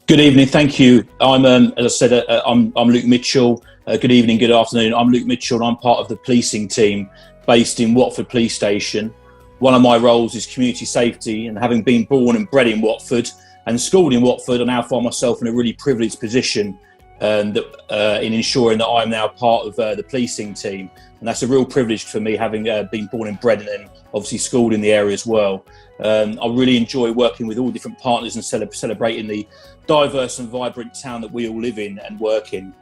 Good evening, thank you. I'm, as I said, I'm Luke Mitchell. Good evening, good afternoon. I'm Luke Mitchell and I'm part of the policing team based in Watford Police Station. One of my roles is community safety, and having been born and bred in Watford, and schooled in Watford, I now find myself in a really privileged position in ensuring that I'm now part of the policing team. And that's a real privilege for me, having been born and bred and then obviously schooled in the area as well. I really enjoy working with all different partners and celebrating the diverse and vibrant town that we all live in and work in.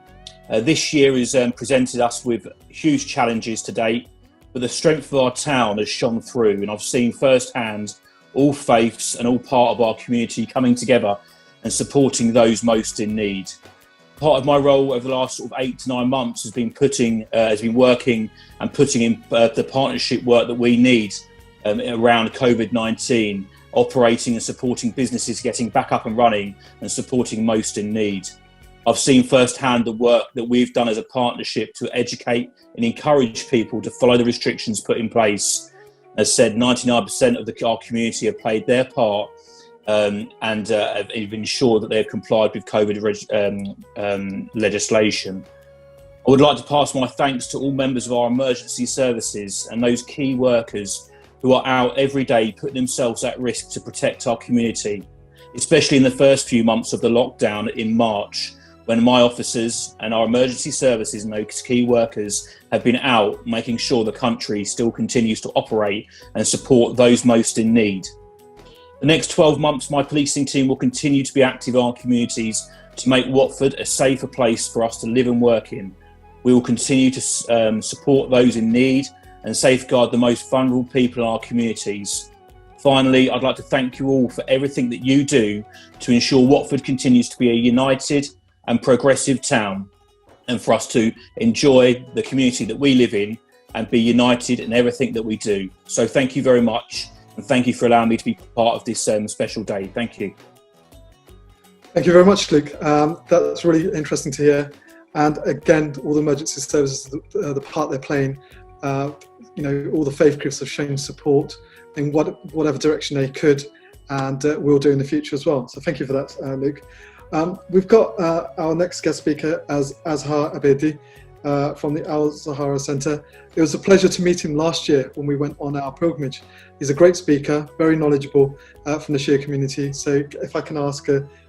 This year has presented us with huge challenges to date, but the strength of our town has shone through, and I've seen firsthand all faiths and all part of our community coming together and supporting those most in need. Part of my role over the last sort of 8 to 9 months has been working and putting in the partnership work that we need around COVID-19, operating and supporting businesses getting back up and running and supporting most in need. I've seen firsthand the work that we've done as a partnership to educate and encourage people to follow the restrictions put in place. As said, 99% of our community have played their part and have ensured that they've complied with COVID legislation. I would like to pass my thanks to all members of our emergency services and those key workers who are out every day putting themselves at risk to protect our community, especially in the first few months of the lockdown in March, when my officers and our emergency services and those key workers have been out making sure the country still continues to operate and support those most in need. The next 12 months, my policing team will continue to be active in our communities to make Watford a safer place for us to live and work in. We will continue to support those in need and safeguard the most vulnerable people in our communities. Finally, I'd like to thank you all for everything that you do to ensure Watford continues to be a united and progressive town, and for us to enjoy the community that we live in and be united in everything that we do. So thank you very much, and thank you for allowing me to be part of this special day. Thank you. Thank you very much, Luke. That's really interesting to hear. And again, all the emergency services, the part they're playing, all the faith groups have shown support in whatever direction they could, and will do in the future as well. So thank you for that, Luke. We've got our next guest speaker as Azhar Abedi from the Al Zahara Centre. It was a pleasure to meet him last year when we went on our pilgrimage. He's a great speaker, very knowledgeable from the Shia community. So if I can ask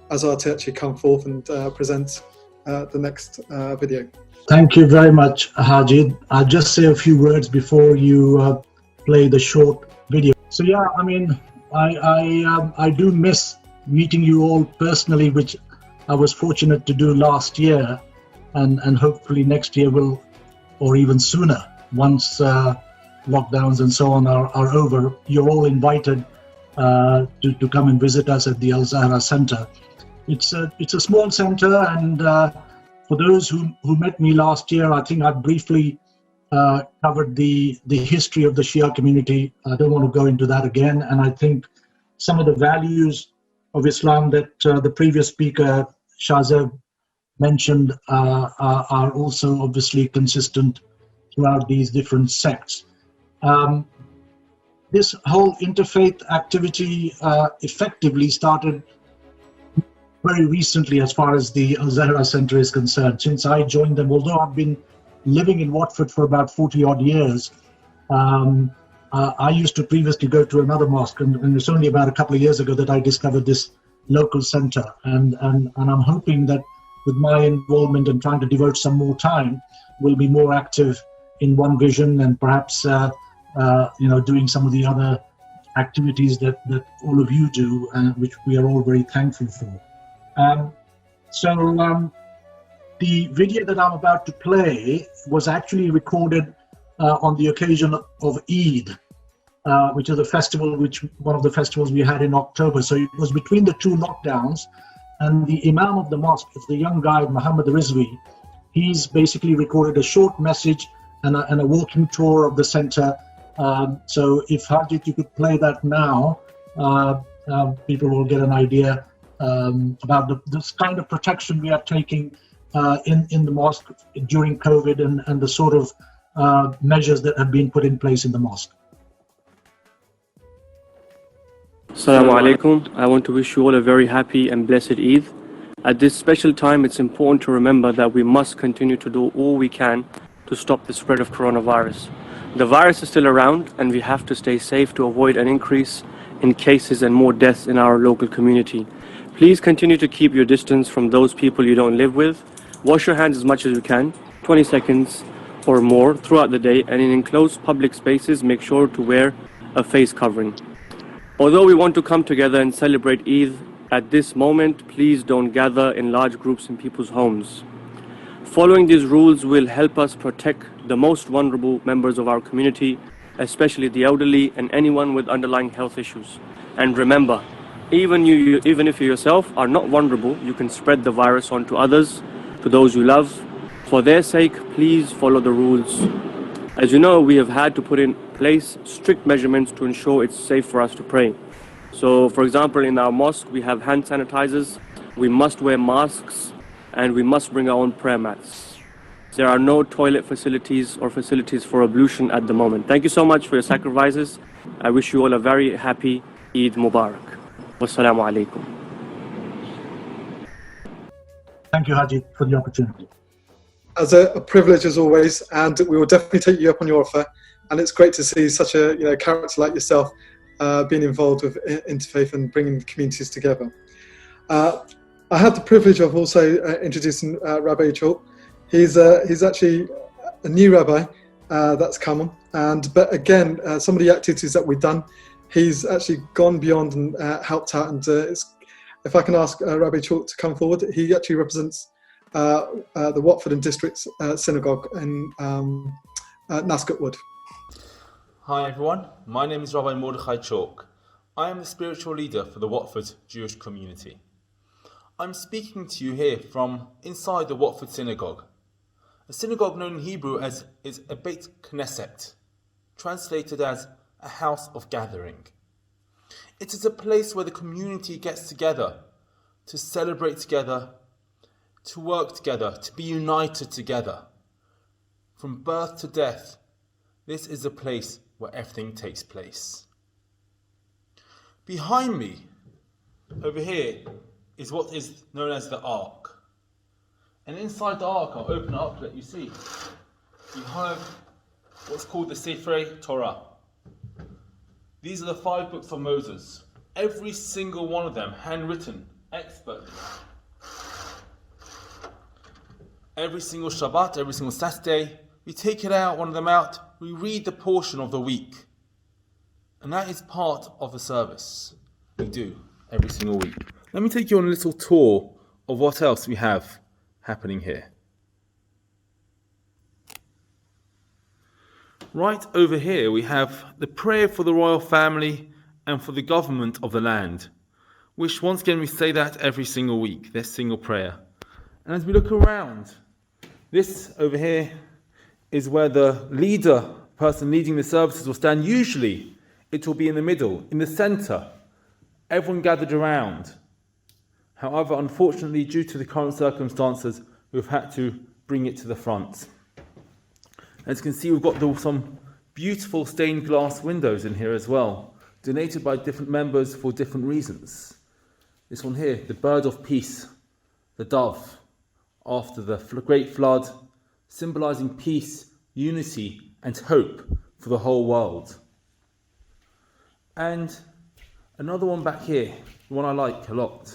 Azhar to actually come forth and present the next video. Thank you very much, Hajid. I'll just say a few words before you play the short video. So yeah, I mean, I do miss meeting you all personally, which I was fortunate to do last year, and hopefully next year will, or even sooner, once lockdowns and so on are over. You're all invited to come and visit us at the Al Zahra Centre. It's a small centre, and for those who met me last year, I think I briefly covered the history of the Shia community. I don't want to go into that again, and I think some of the values of Islam that the previous speaker, Shahzeb, mentioned are also obviously consistent throughout these different sects. This whole interfaith activity effectively started very recently as far as the Al Zahra Centre is concerned. Since I joined them, although I've been living in Watford for about 40 odd years, I used to previously go to another mosque, and it's only about a couple of years ago that I discovered this local centre, and I'm hoping that with my involvement and trying to devote some more time, we'll be more active in One Vision, and perhaps doing some of the other activities that all of you do, which we are all very thankful for. The video that I'm about to play was actually recorded on the occasion of Eid, which is a festival, one of the festivals we had in October. So it was between the two lockdowns, and the Imam of the mosque, it's the young guy, Muhammad Rizvi. He's basically recorded a short message and a walking tour of the center. So if Harjit, you could play that now, people will get an idea about this kind of protection we are taking in the mosque during COVID, and the sort of measures that have been put in place in the mosque. Assalamu alaikum. I want to wish you all a very happy and blessed Eid. At this special time, it's important to remember that we must continue to do all we can to stop the spread of coronavirus. The virus is still around, and we have to stay safe to avoid an increase in cases and more deaths in our local community. Please continue to keep your distance from those people you don't live with. Wash your hands as much as you can, 20 seconds or more throughout the day, and in enclosed public spaces, make sure to wear a face covering. Although we want to come together and celebrate Eid at this moment, please don't gather in large groups in people's homes. Following these rules will help us protect the most vulnerable members of our community, especially the elderly and anyone with underlying health issues. And remember, even if you yourself are not vulnerable, you can spread the virus onto others, to those you love. For their sake, please follow the rules. As you know, we have had to put in place strict measurements to ensure it's safe for us to pray. So, for example, in our mosque, we have hand sanitizers, we must wear masks, and we must bring our own prayer mats. There are no toilet facilities or facilities for ablution at the moment. Thank you so much for your sacrifices. I wish you all a very happy Eid Mubarak. Wassalamu alaikum. Thank you, Haji, for the opportunity. As a privilege as always, and we will definitely take you up on your offer. And it's great to see such a character like yourself being involved with Interfaith and bringing the communities together. I had the privilege of also introducing Rabbi Chalk. He's actually a new rabbi that's come on, but again, some of the activities that we've done, he's actually gone beyond and helped out. And if I can ask Rabbi Chalk to come forward, he actually represents the Watford and District Synagogue in Nascot Wood. Hi everyone, my name is Rabbi Mordechai Chalk. I am the spiritual leader for the Watford Jewish community. I'm speaking to you here from inside the Watford Synagogue, a synagogue known in Hebrew as is a Beit Knesset, translated as a house of gathering. It is a place where the community gets together to celebrate together, to work together, to be united together. From birth to death, this is a place where everything takes place. Behind me, over here, is what is known as the Ark. And inside the Ark, I'll open it up, let you see. You have what's called the Sefer Torah. These are the 5 books of Moses. Every single one of them handwritten, expertly. Every single Shabbat, every single Saturday, we take it out, one of them out, we read the portion of the week. And that is part of the service we do every single week. Let me take you on a little tour of what else we have happening here. Right over here we have the prayer for the royal family and for the government of the land, which once again we say that every single week, this single prayer. And as we look around, this over here is where the person leading the services will stand. Usually it will be in the middle, in the centre, everyone gathered around. However, unfortunately, due to the current circumstances, we've had to bring it to the front. As you can see, we've got some beautiful stained glass windows in here as well, donated by different members for different reasons. This one here, the bird of peace, the dove, after the great flood, symbolising peace, unity and hope for the whole world. And another one back here, the one I like a lot,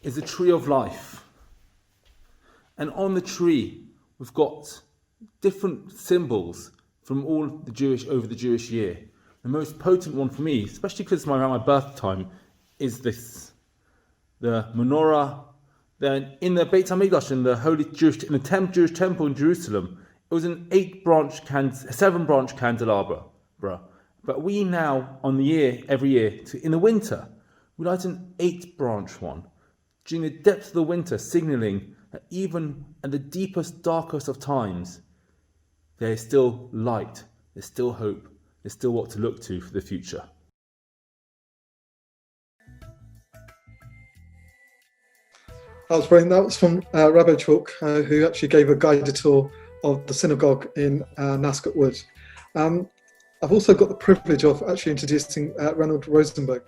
is the tree of life. And on the tree, we've got different symbols from all the over the Jewish year. The most potent one for me, especially because it's around my birth time, is this, the menorah. Then in the Beit HaMikdash, in the Jewish temple in Jerusalem, it was an 7-branch candelabra. But we now, every year, in the winter, we light an 8-branch one. During the depths of the winter, signalling that even at the deepest, darkest of times, there is still light, there's still hope, there's still what to look to for the future. That was brilliant. That was from Rabbi Chalk, who actually gave a guided tour of the synagogue in Nascot Wood. I've also got the privilege of actually introducing Reynold Rosenberg.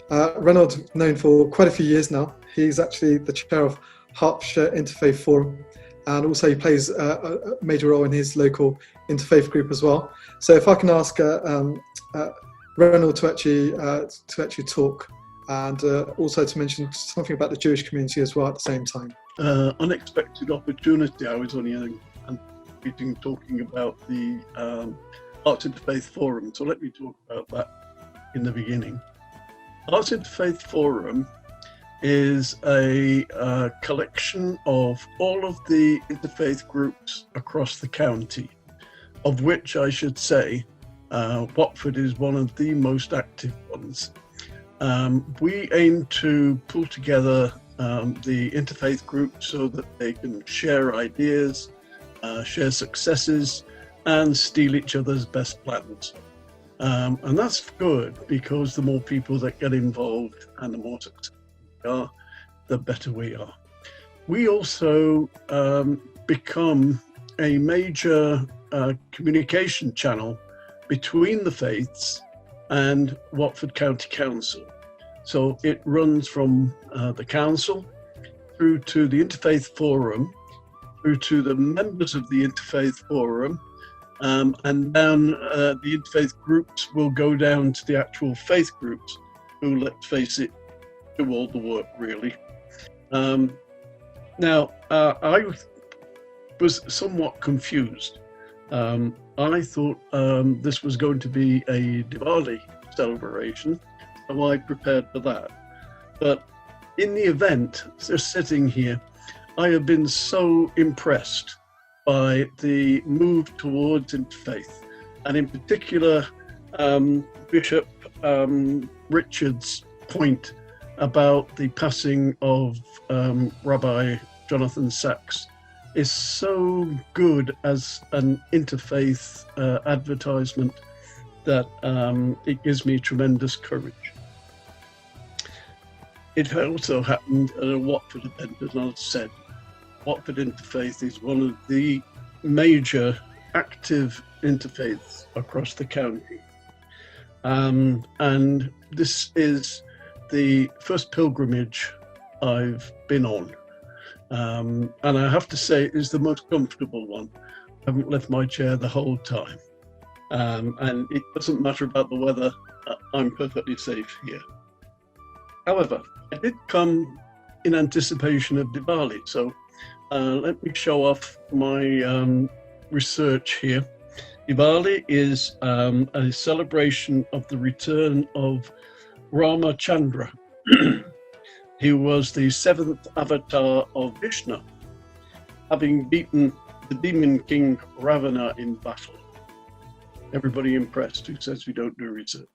Reynold, known for quite a few years now, he's actually the chair of Hertfordshire Interfaith Forum, and also he plays a major role in his local interfaith group as well. So if I can ask Reynold to actually talk and also to mention something about the Jewish community as well at the same time. Unexpected opportunity. I was only talking about the Arts Interfaith Forum, so let me talk about that in the beginning. Arts Interfaith Forum is a collection of all of the interfaith groups across the county, of which I should say Watford is one of the most active ones. We aim to pull together the interfaith groups so that they can share ideas, share successes, and steal each other's best plans. And that's good, because the more people that get involved and the more successful we are, the better we are. We also become a major communication channel between the faiths and Watford County Council. So it runs from the council through to the Interfaith Forum, through to the members of the Interfaith Forum, and down the interfaith groups will go down to the actual faith groups, who, let's face it, do all the work really. Now, I was somewhat confused. I thought this was going to be a Diwali celebration, so I prepared for that. But in the event, just sitting here, I have been so impressed by the move towards interfaith, and in particular, Bishop Richard's point about the passing of Rabbi Jonathan Sachs is so good as an interfaith advertisement that it gives me tremendous courage. It also happened at a Watford event, as I said. Watford Interfaith is one of the major active interfaiths across the county. And this is the first pilgrimage I've been on. And I have to say it is the most comfortable one. I haven't left my chair the whole time. And it doesn't matter about the weather, I'm perfectly safe here. However, I did come in anticipation of Diwali, so let me show off my research here. Diwali is a celebration of the return of Ramachandra. He was the 7th avatar of Vishnu, having beaten the demon king Ravana in battle. Everybody impressed who says we don't do research.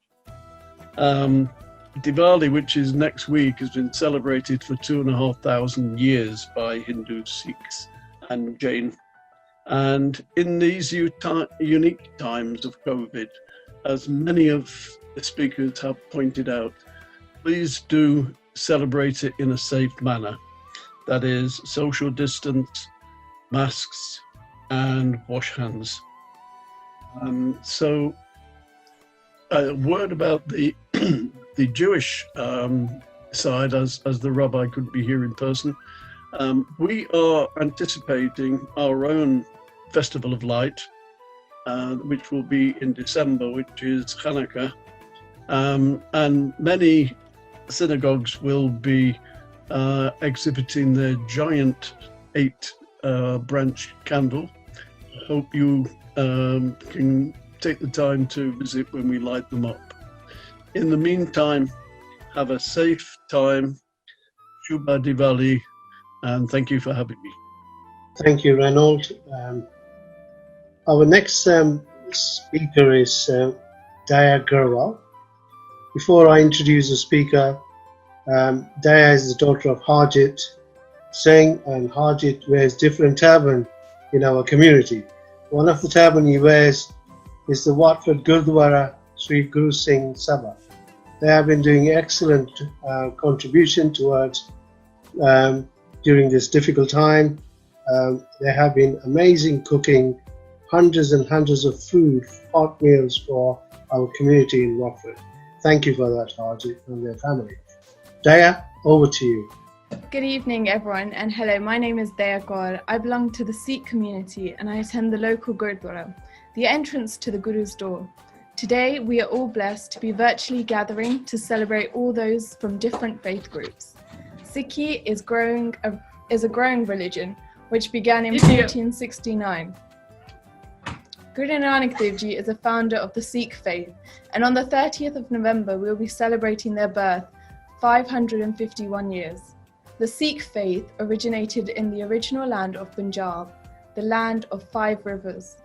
Diwali, which is next week, has been celebrated for 2,500 years by Hindu Sikhs and Jain. And in these unique times of COVID, as many of the speakers have pointed out, please do celebrate it in a safe manner. That is, social distance, masks, and wash hands. So a word about the the Jewish side, as the rabbi couldn't be here in person. We are anticipating our own Festival of Light, which will be in December, which is Hanukkah. And many synagogues will be exhibiting their giant 8-branch candle. Hope you can take the time to visit when we light them up. In the meantime, have a safe time. Shubha Diwali, and thank you for having me. Thank you, Reynold. Our next speaker is Daya Gurwal. Before I introduce the speaker, Daya is the daughter of Harjit Singh, and Harjit wears different turban in our community. One of the turban he wears is the Watford Gurdwara Sri Guru Singh Sabha. They have been doing excellent contribution towards during this difficult time. They have been amazing cooking, hundreds and hundreds of food, hot meals for our community in Watford. Thank you for that, Harjit, and their family. Daya, over to you. Good evening, everyone, and hello. My name is Daya Kaur. I belong to the Sikh community and I attend the local Gurdwara, the entrance to the Guru's door. Today, we are all blessed to be virtually gathering to celebrate all those from different faith groups. Sikhi is a growing religion which began in 1469. Guru Nanak Dev Ji is a founder of the Sikh faith, and on the 30th of November, we will be celebrating their birth, 551 years. The Sikh faith originated in the original land of Punjab, the land of 5 rivers.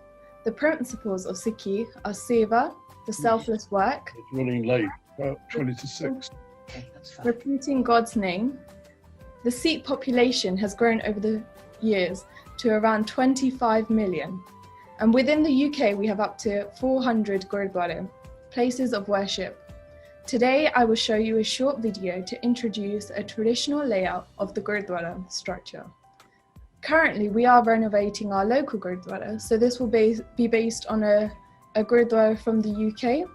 The principles of Sikhi are seva, the selfless work, It's running late, about 20 to 6. repeating God's name. The Sikh population has grown over the years to around 25 million. And within the UK, we have up to 400 Gurdwara, places of worship. Today, I will show you a short video to introduce a traditional layout of the Gurdwara structure. Currently, we are renovating our local Gurdwara, so this will be based on a Gurdwara from the UK.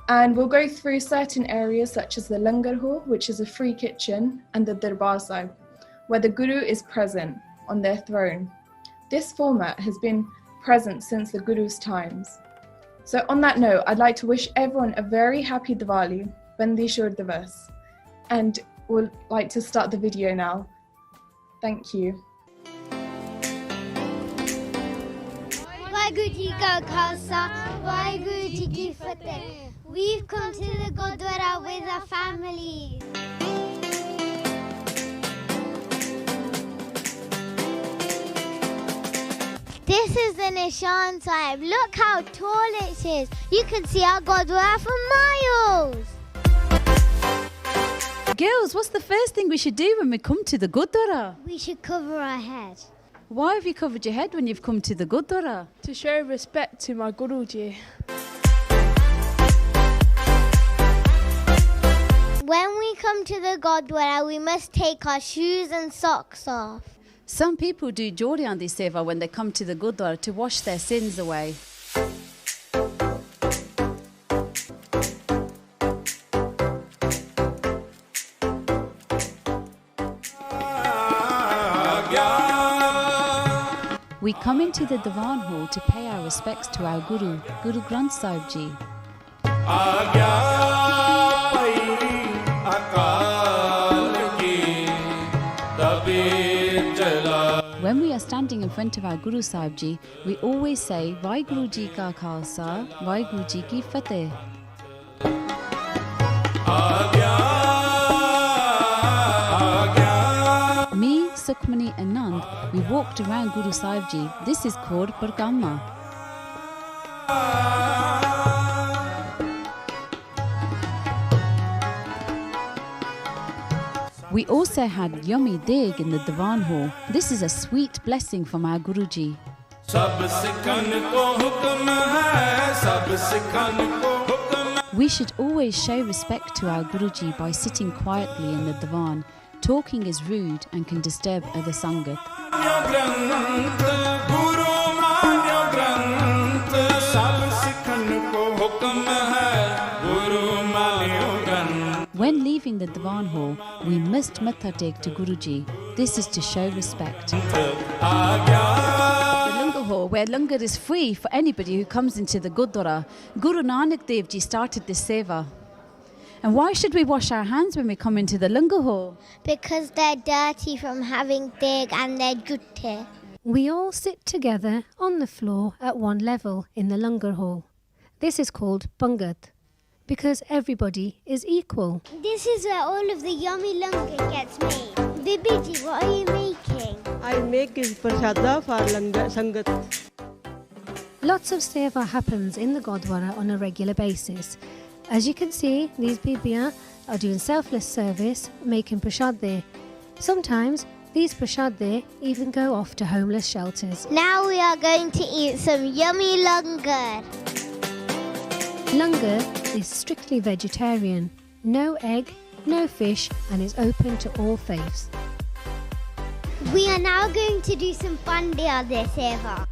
And we'll go through certain areas such as the Langar Hall, which is a free kitchen, and the Darbar Sahib, where the Guru is present on their throne. This format has been present since the Guru's times. So on that note, I'd like to wish everyone a very happy Diwali, Bandi Shur Divas, and would like to start the video now. Thank you. Waheguru Ji Ka Khalsa, Waheguru Ji Ki Fateh. We've come to the Gurdwara with our families. This is the Nishan Sahib. Look how tall it is. You can see our Gurdwara for miles. Girls, what's the first thing we should do when we come to the Gurdwara? We should cover our head. Why have you covered your head when you've come to the Gurdwara? To show respect to my Guruji. When we come to the Gurdwara, we must take our shoes and socks off. Some people do Joriandi Seva when they come to the Gurdwara to wash their sins away. We come into the Diwan Hall to pay our respects to our Guru, Guru Granth Sahib Ji. When we are standing in front of our Guru Sahib Ji, we always say, Waheguru Ji Ka Khalsa, Waheguru Ji Ki Fateh. Me, Sukhmani and Nand, we walked around Guru Sahib Ji. This is called Pargama. We also had yummy deg in the Diwan Hall. This is a sweet blessing from our Guruji. We should always show respect to our Guruji by sitting quietly in the Diwan. Talking is rude and can disturb other Sangat. When leaving the Diwan Hall, we must matha take to Guruji. This is to show respect. The Langar Hall, where Langar is free for anybody who comes into the Gurdwara. Guru Nanak Dev Ji started this seva. And why should we wash our hands when we come into the Langar Hall? Because they're dirty from having deg and they're jutte. We all sit together on the floor at one level in the Langar Hall. This is called Pangat, because everybody is equal. This is where all of the yummy langar gets made. Bibiji, what are you making? I make prasada for langar sangat. Lots of seva happens in the Gurdwara on a regular basis. As you can see, these bibiyan are doing selfless service, making prasad there. Sometimes these prasad there even go off to homeless shelters. Now we are going to eat some yummy langar. Langar is strictly vegetarian, no egg, no fish, and is open to all faiths. We are now going to do some bandia this seva.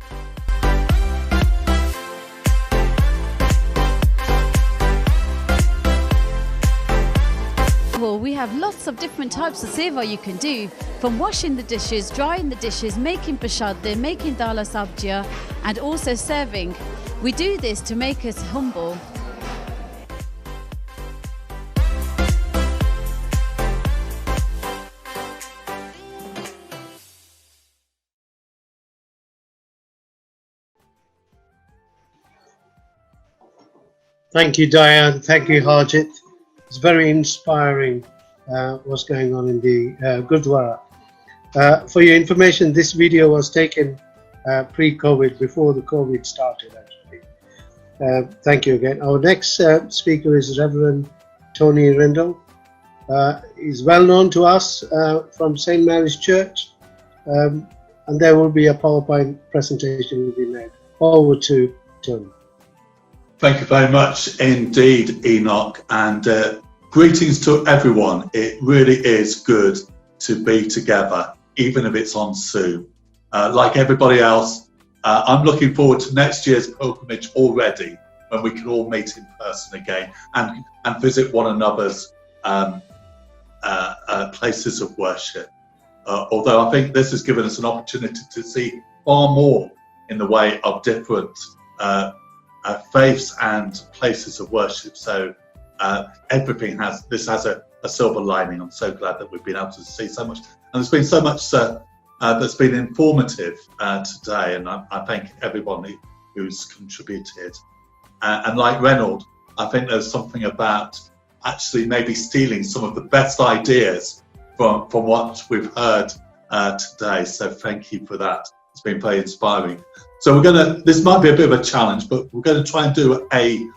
Well, we have lots of different types of seva you can do, from washing the dishes, drying the dishes, making prasad, making dala sabjiya, and also serving. We do this to make us humble Thank you, Diane. Thank you, Harjit. It's very inspiring what's going on in the Gurdwara. For your information, this video was taken pre-COVID, before the COVID started, actually. Thank you again. Our next speaker is Reverend Tony Rindle. He's well known to us from St. Mary's Church, and there will be a PowerPoint presentation will be made. Over to Tony. Thank you very much indeed, Enoch, and greetings to everyone. It really is good to be together, even if it's on Zoom. Like everybody else, I'm looking forward to next year's pilgrimage already, when we can all meet in person again and visit one another's places of worship. Although I think this has given us an opportunity to see far more in the way of different faiths and places of worship. So everything has a silver lining. I'm so glad that we've been able to see so much, and there's been so much that's been informative today, and I thank everyone who's contributed. And like Reynold, I think there's something about actually maybe stealing some of the best ideas from what we've heard today. So thank you for that. It's been very inspiring. So this might be a bit of a challenge, but we're going to try and do a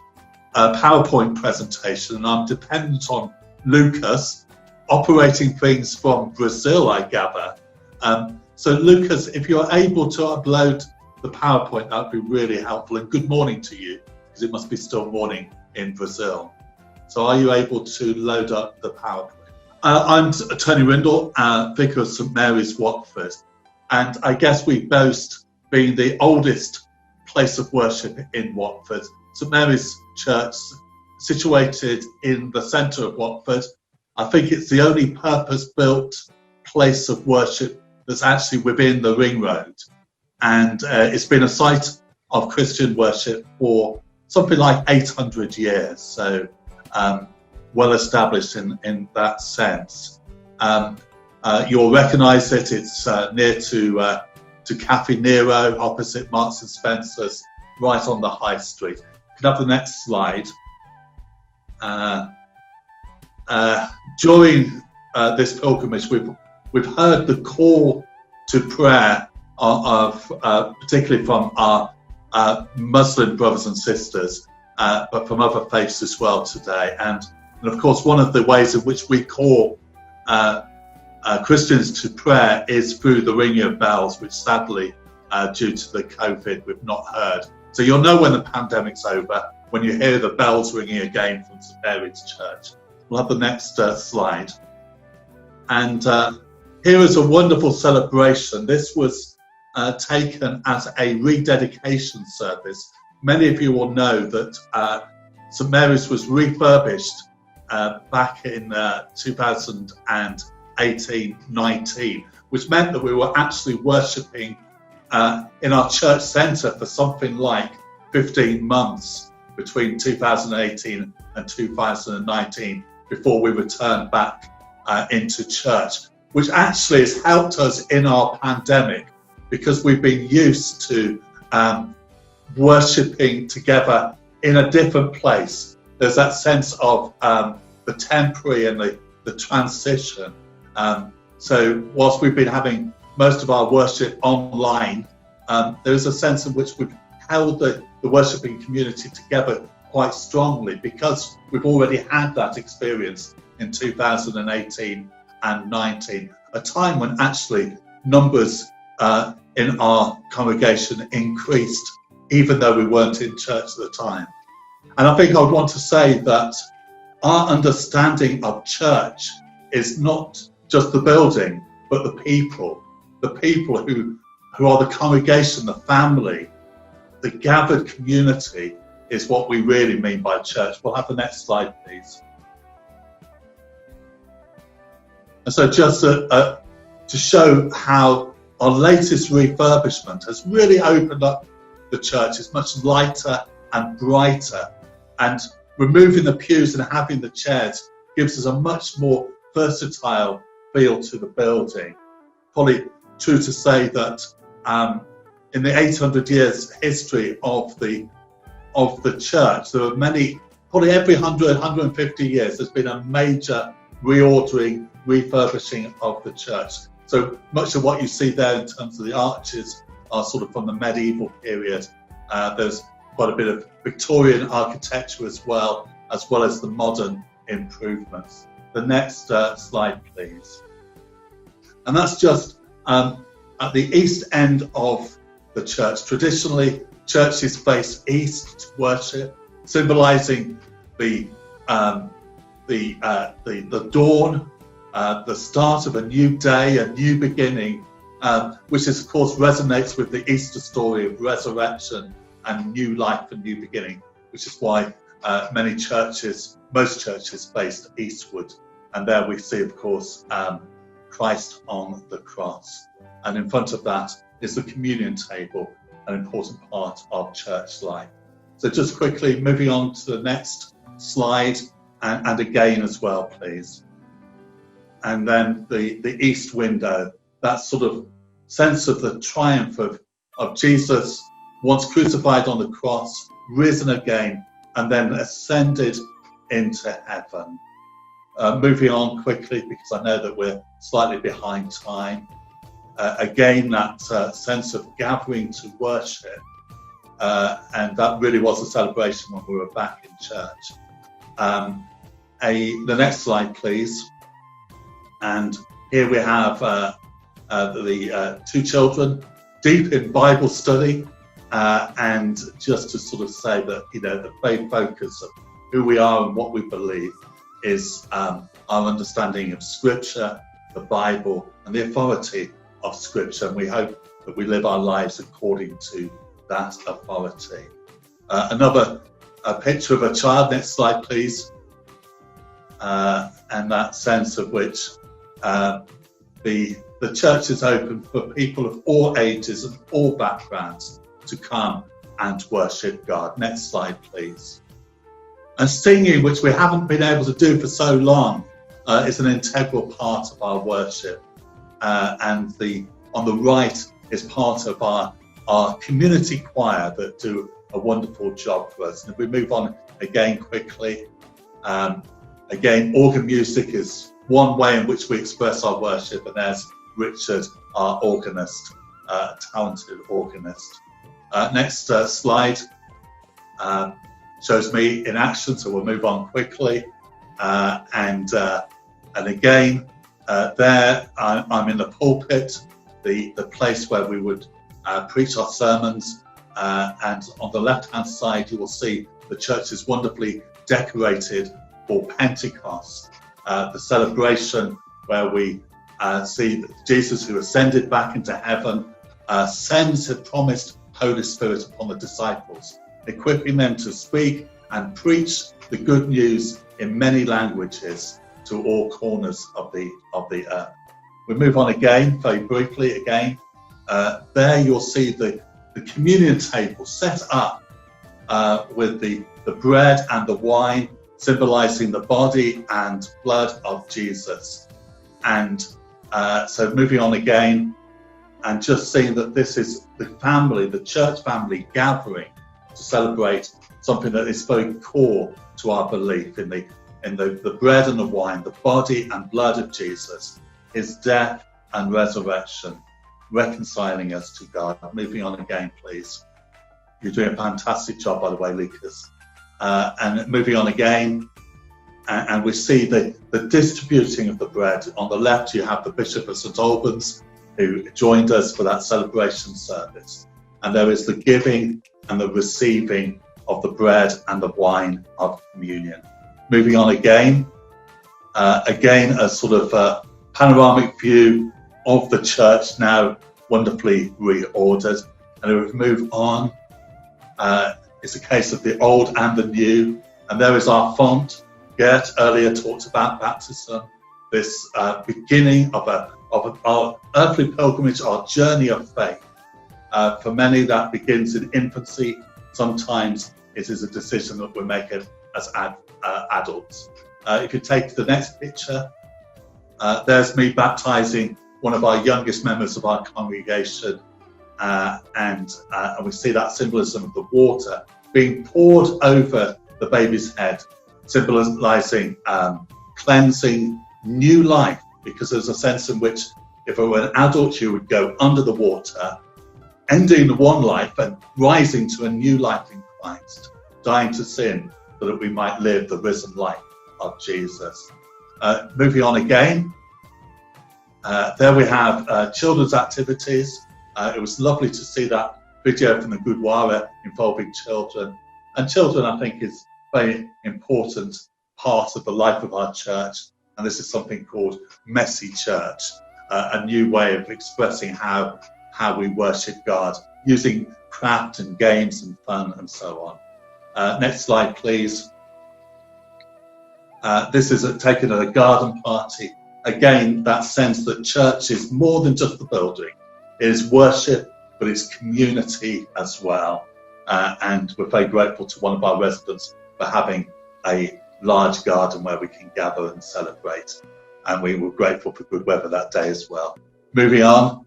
PowerPoint presentation, and I'm dependent on Lucas, operating things from Brazil, I gather. So Lucas, if you're able to upload the PowerPoint, that would be really helpful. And good morning to you, because it must be still morning in Brazil. So are you able to load up the PowerPoint? I'm Tony Rindle, Vicar of St. Mary's, Watford. And I guess we boast being the oldest place of worship in Watford. St. Mary's Church, situated in the centre of Watford. I think it's the only purpose-built place of worship that's actually within the Ring Road. And it's been a site of Christian worship for something like 800 years. So well established in that sense. You'll recognise it. It's near to Cafe Nero, opposite Marks and Spencer's, right on the High Street. You can have the next slide. During this pilgrimage, we've heard the call to prayer of particularly from our Muslin brothers and sisters, but from other faiths as well today. And of course, one of the ways in which we call Christians to prayer is through the ringing of bells, which sadly, due to the COVID, we've not heard. So you'll know when the pandemic's over, when you hear the bells ringing again from St. Mary's Church. We'll have the next slide. And here is a wonderful celebration. This was taken as a rededication service. Many of you will know that St. Mary's was refurbished back in 2018-19, which meant that we were actually worshipping in our church centre for something like 15 months between 2018 and 2019 before we returned back into church, which actually has helped us in our pandemic, because we've been used to worshipping together in a different place. There's that sense of the temporary and the transition. So whilst we've been having most of our worship online, there is a sense in which we've held the worshipping community together quite strongly, because we've already had that experience in 2018 and 19, a time when actually numbers in our congregation increased, even though we weren't in church at the time. And I think I would want to say that our understanding of church is not just the building, but the people who are the congregation, the family, the gathered community is what we really mean by church. We'll have the next slide, please. And so just to show how our latest refurbishment has really opened up the church. It's much lighter and brighter, and removing the pews and having the chairs gives us a much more versatile feel to the building. Probably true to say that in the 800 years history of the church, there are many probably every 100, 150 years, there's been a major reordering, refurbishing of the church. So much of what you see there in terms of the arches are sort of from the medieval period. There's quite a bit of Victorian architecture as well as the modern improvements. The next slide, please. And that's just at the east end of the church. Traditionally, churches face east to worship, symbolising the dawn, the start of a new day, a new beginning, which is, of course, resonates with the Easter story of resurrection and new life and new beginning, which is why most churches faced eastward. And there we see, of course, Christ on the cross. And in front of that is the communion table, an important part of church life. So just quickly moving on to the next slide, and again as well, please. And then the east window, that sort of sense of the triumph of Jesus, once crucified on the cross, risen again, and then ascended into heaven. Moving on quickly, because I know that we're slightly behind time. Again, that sense of gathering to worship, and that really was a celebration when we were back in church. The next slide, please. And here we have the two children deep in Bible study, and just to sort of say that, the main focus of who we are and what we believe is our understanding of Scripture, the Bible, and the authority of Scripture. And we hope that we live our lives according to that authority. Another picture of a child, next slide please, and that sense of which the church is open for people of all ages and all backgrounds to come and worship God. Next slide please. And singing, which we haven't been able to do for so long, is an integral part of our worship. And on the right is part of our community choir that do a wonderful job for us. And if we move on again quickly, again, organ music is one way in which we express our worship, and there's Richard, our organist, talented organist. Next slide shows me in action, so we'll move on quickly. And again, there I'm in the pulpit, the place where we would preach our sermons, and on the left-hand side you will see the church is wonderfully decorated for Pentecost, the celebration where we see Jesus, who ascended back into heaven, sends a promised Holy Spirit upon the disciples, equipping them to speak and preach the good news in many languages to all corners of the earth. We move on again, very briefly again. There you'll see the communion table set up with the bread and the wine, symbolizing the body and blood of Jesus. And so moving on again, and just seeing that this is the family, the church family gathering to celebrate something that is very core to our belief in the bread and the wine, the body and blood of Jesus, his death and resurrection, reconciling us to God. Moving on again, please. You're doing a fantastic job, by the way, Lucas. And moving on again, and we see the distributing of the bread. On the left, you have the Bishop of St Albans, who joined us for that celebration service. And there is the giving and the receiving of the bread and the wine of communion. Moving on again, a sort of panoramic view of the church, now wonderfully reordered. And if we move on, it's a case of the old and the new. And there is our font. Gert earlier talked about baptism, this beginning of our earthly pilgrimage, our journey of faith. For many, that begins in infancy. Sometimes it is a decision that we make as adults. If you take the next picture, there's me baptizing one of our youngest members of our congregation, and we see that symbolism of the water being poured over the baby's head, symbolising cleansing, new life, because there's a sense in which if it were an adult, you would go under the water, ending the one life and rising to a new life in Christ, dying to sin so that we might live the risen life of Jesus. Moving on again, there we have children's activities. It was lovely to see that video from the Gurdwara involving children. And children, I think, is a very important part of the life of our church. And this is something called Messy Church, a new way of expressing how we worship God, using craft and games and fun and so on. Next slide, please. This is taken at a garden party. Again, that sense that church is more than just the building. It is worship, but it's community as well. And we're very grateful to one of our residents for having a large garden where we can gather and celebrate. And we were grateful for good weather that day as well. Moving on,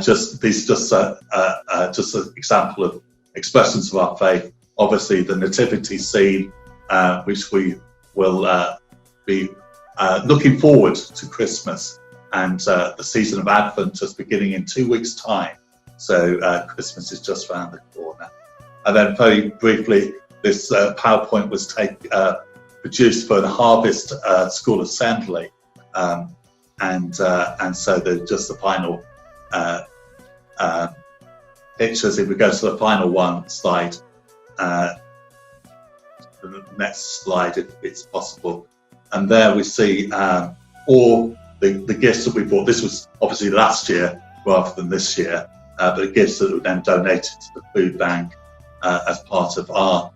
just an example of expressions of our faith. Obviously, the nativity scene, which we will be looking forward to Christmas, and the season of Advent is beginning in 2 weeks' time. So Christmas is just around the corner. And then very briefly, this PowerPoint was produced for the Harvest School Assembly, and so just the final pictures. If we go to the final slide, the next slide, if it's possible. And there we see all the gifts that we bought. This was obviously last year rather than this year, but the gifts that were then donated to the food bank as part of our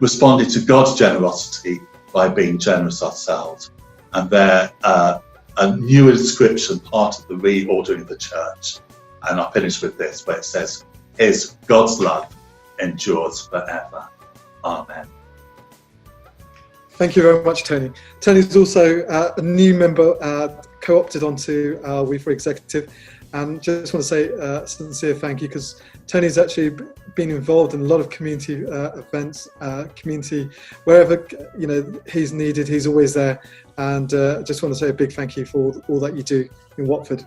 responding to God's generosity by being generous ourselves. And there, a new inscription, part of the reordering of the church. And I'll finish with this, where it says, "His God's love endures forever. Amen." Thank you very much, Tony. Tony's also a new member co-opted onto our WIFA executive, and just want to say a sincere thank you, because Tony's actually been involved in a lot of community events, community, wherever he's needed, he's always there. And just want to say a big thank you for all that you do in Watford.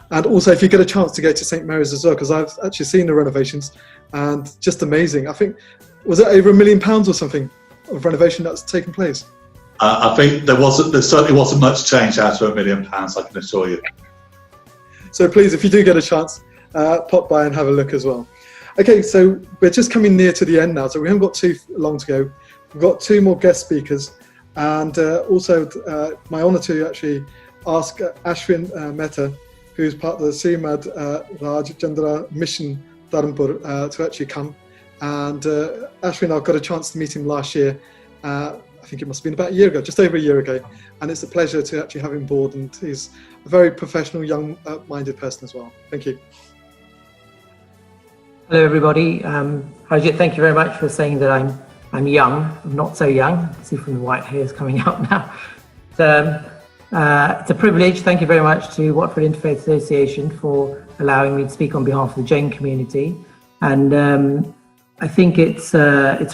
And also, if you get a chance to go to St Mary's as well, because I've actually seen the renovations, and just amazing. I think, was it over £1 million or something of renovation that's taken place? I think there certainly wasn't much change out of £1 million, I can assure you. So please, if you do get a chance, pop by and have a look as well. Okay, so we're just coming near to the end now, so we haven't got too long to go. We've got 2 more guest speakers, and also my honour to actually ask Ashwin Mehta, who's part of the Srimad Raj Chandra Mission Dharampur, to actually come. And Ashwin, I've got a chance to meet him last year. I think it must have been about a year ago, just over a year ago. And it's a pleasure to actually have him aboard. And he's a very professional, young-minded person as well. Thank you. Hello, everybody. Harjit, thank you very much for saying that I'm young. I'm not so young. I see from the white hairs coming up now. It's a privilege. Thank you very much to Watford Interfaith Association for allowing me to speak on behalf of the Jain community. And I think it's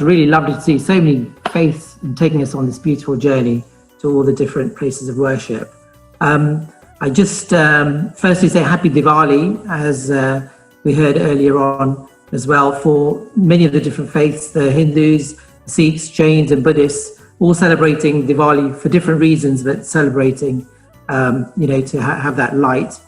really lovely to see so many faiths taking us on this beautiful journey to all the different places of worship. I just firstly say Happy Diwali, as we heard earlier on as well, for many of the different faiths, the Hindus, Sikhs, Jains and Buddhists, all celebrating Diwali for different reasons, but celebrating, to have that light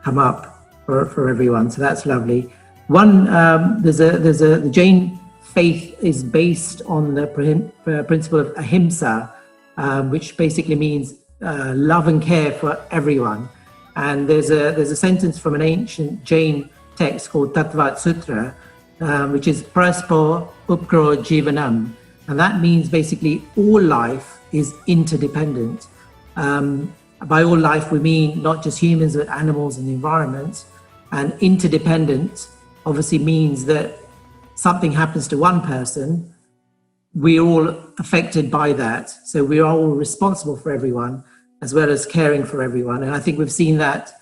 come up for everyone. So that's lovely. The Jain faith is based on the principle of ahimsa, which basically means love and care for everyone. And there's a sentence from an ancient Jain text called Tattva Sutra, which is Praspo Upkro Jivanam. And that means basically all life is interdependent. By all life, we mean not just humans, but animals and the environment. And interdependent obviously means that something happens to one person, we're all affected by that. So we are all responsible for everyone, as well as caring for everyone. And I think we've seen that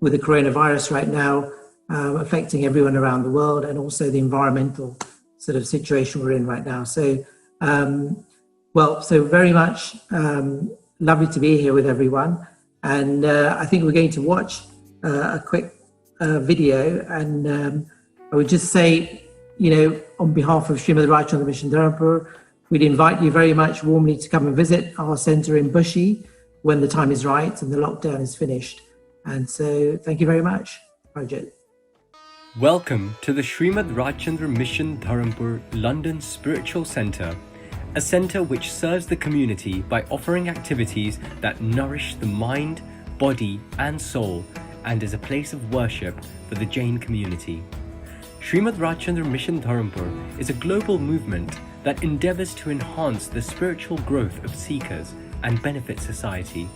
with the coronavirus right now, affecting everyone around the world, and also the environmental sort of situation we're in right now. So So very much lovely to be here with everyone. And I think we're going to watch a quick video. And I would just say, on behalf of Srimad Rajchandra Mission Dharampur, we'd invite you very much warmly to come and visit our centre in Bushi when the time is right and the lockdown is finished. And so thank you very much, Rajat. Welcome to the Srimad Rajchandra Mission Dharampur London Spiritual Centre, a centre which serves the community by offering activities that nourish the mind, body and soul, and is a place of worship for the Jain community. Srimad Rajchandra Mission Dharampur is a global movement that endeavours to enhance the spiritual growth of Sikhs and benefit society.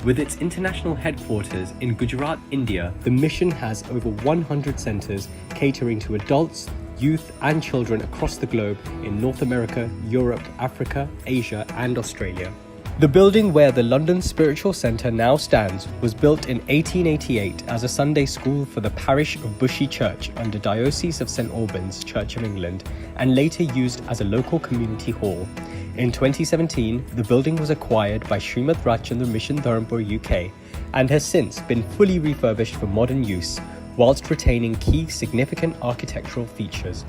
With its international headquarters in Gujarat, India, the mission has over 100 centres catering to adults, youth and children across the globe in North America, Europe, Africa, Asia and Australia. The building where the London Spiritual Centre now stands was built in 1888 as a Sunday school for the parish of Bushi Church under Diocese of St Albans, Church of England, and later used as a local community hall. In 2017, the building was acquired by Srimad Rajchandra Mission Dharampur UK and has since been fully refurbished for modern use, whilst retaining key significant architectural features.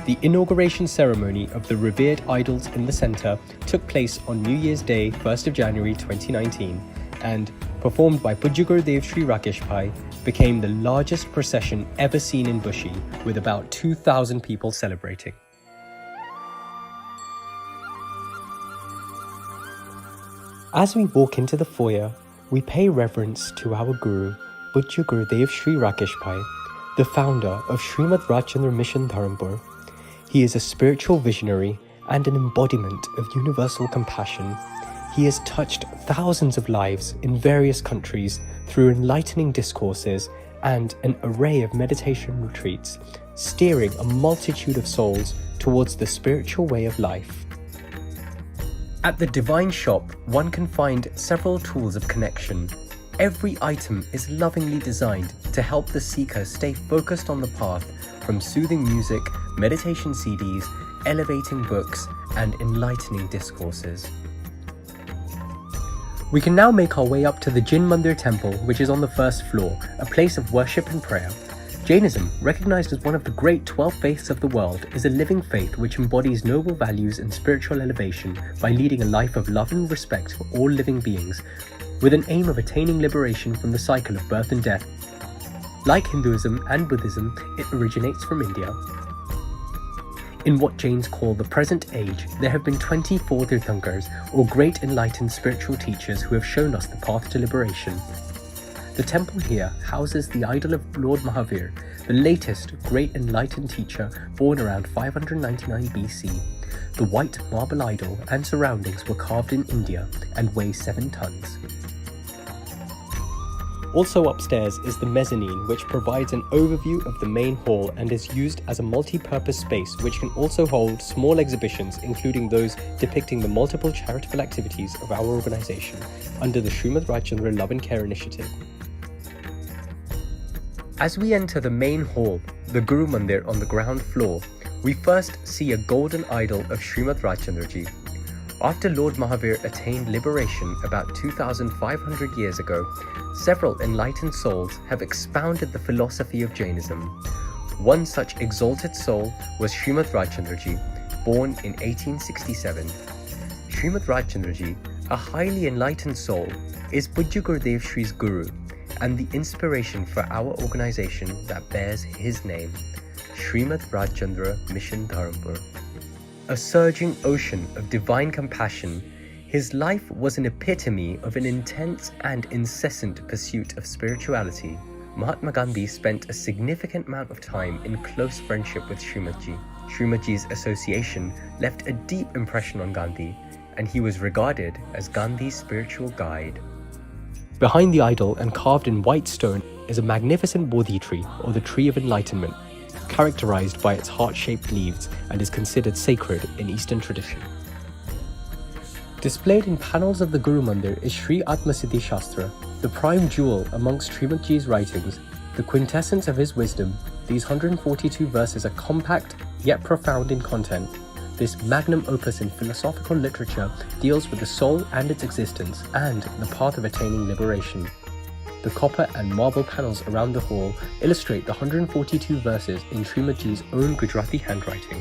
The inauguration ceremony of the revered idols in the centre took place on New Year's Day, 1st of January 2019, and, performed by Pujya Gurudev Sri Rakesh Bhai, became the largest procession ever seen in Bushi, with about 2,000 people celebrating. As we walk into the foyer, we pay reverence to our Guru, Pujya Gurudev Sri Rakesh Bhai, the founder of Srimad Rajchandra Mission Dharampur. He is a spiritual visionary and an embodiment of universal compassion. He has touched thousands of lives in various countries through enlightening discourses and an array of meditation retreats, steering a multitude of souls towards the spiritual way of life. At the Divine Shop, one can find several tools of connection. Every item is lovingly designed to help the seeker stay focused on the path, from soothing music, meditation CDs, elevating books, and enlightening discourses. We can now make our way up to the Jain Mandir temple, which is on the first floor, a place of worship and prayer. Jainism, recognized as one of the great 12 faiths of the world, is a living faith which embodies noble values and spiritual elevation by leading a life of love and respect for all living beings, with an aim of attaining liberation from the cycle of birth and death. Like Hinduism and Buddhism, it originates from India. In what Jains call the present age, there have been 24 Tirthankars, or great enlightened spiritual teachers who have shown us the path to liberation. The temple here houses the idol of Lord Mahavir, the latest great enlightened teacher born around 599 BC. The white marble idol and surroundings were carved in India and weigh 7 tons. Also upstairs is the mezzanine, which provides an overview of the main hall and is used as a multi-purpose space which can also hold small exhibitions, including those depicting the multiple charitable activities of our organisation under the Srimad Rajchandra Love and Care Initiative. As we enter the main hall, the Guru Mandir on the ground floor, we first see a golden idol of Srimad Rajchandraji. After Lord Mahavir attained liberation about 2,500 years ago, several enlightened souls have expounded the philosophy of Jainism. One such exalted soul was Srimad Rajchandraji, born in 1867. Srimad Rajchandraji, a highly enlightened soul, is Pujya Gurudev Shri's Guru and the inspiration for our organisation that bears his name, Srimad Rajchandra Mission Dharampur. A surging ocean of divine compassion, his life was an epitome of an intense and incessant pursuit of spirituality. Mahatma Gandhi spent a significant amount of time in close friendship with Srimadji. Srimadji's association left a deep impression on Gandhi, and he was regarded as Gandhi's spiritual guide. Behind the idol and carved in white stone is a magnificent Bodhi tree, or the Tree of Enlightenment, characterized by its heart-shaped leaves and is considered sacred in Eastern tradition. Displayed in panels of the Guru Mandir is Sri Atmasiddhi Shastra, the prime jewel amongst Srimadji's writings, the quintessence of his wisdom. These 142 verses are compact yet profound in content. This magnum opus in philosophical literature deals with the soul and its existence and the path of attaining liberation. The copper and marble panels around the hall illustrate the 142 verses in Srimad Ji's own Gujarati handwriting.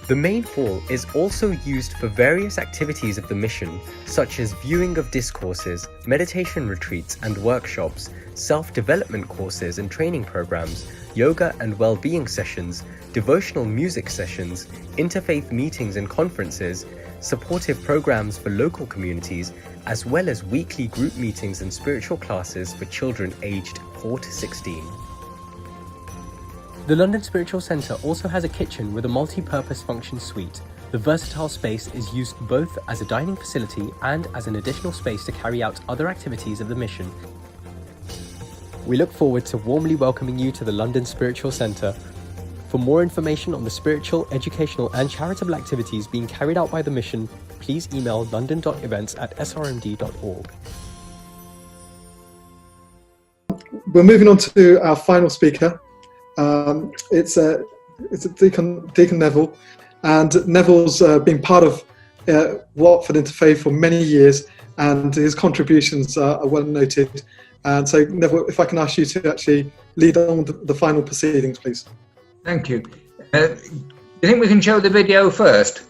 The main hall is also used for various activities of the mission, such as viewing of discourses, meditation retreats and workshops, self-development courses and training programs, yoga and well-being sessions, devotional music sessions, interfaith meetings and conferences, supportive programs for local communities, as well as weekly group meetings and spiritual classes for children aged 4 to 16. The London Spiritual Centre also has a kitchen with a multi-purpose function suite. The versatile space is used both as a dining facility and as an additional space to carry out other activities of the mission. We look forward to warmly welcoming you to the London Spiritual Centre. For more information on the spiritual, educational and charitable activities being carried out by the mission, please email london.events@srmd.org. We're moving on to our final speaker. It's Deacon Neville, and Neville's been part of Watford Interfaith for many years, and his contributions are well noted. And so, Neville, if I can ask you to actually lead on the final proceedings, please. Thank you. Do you think we can show the video first?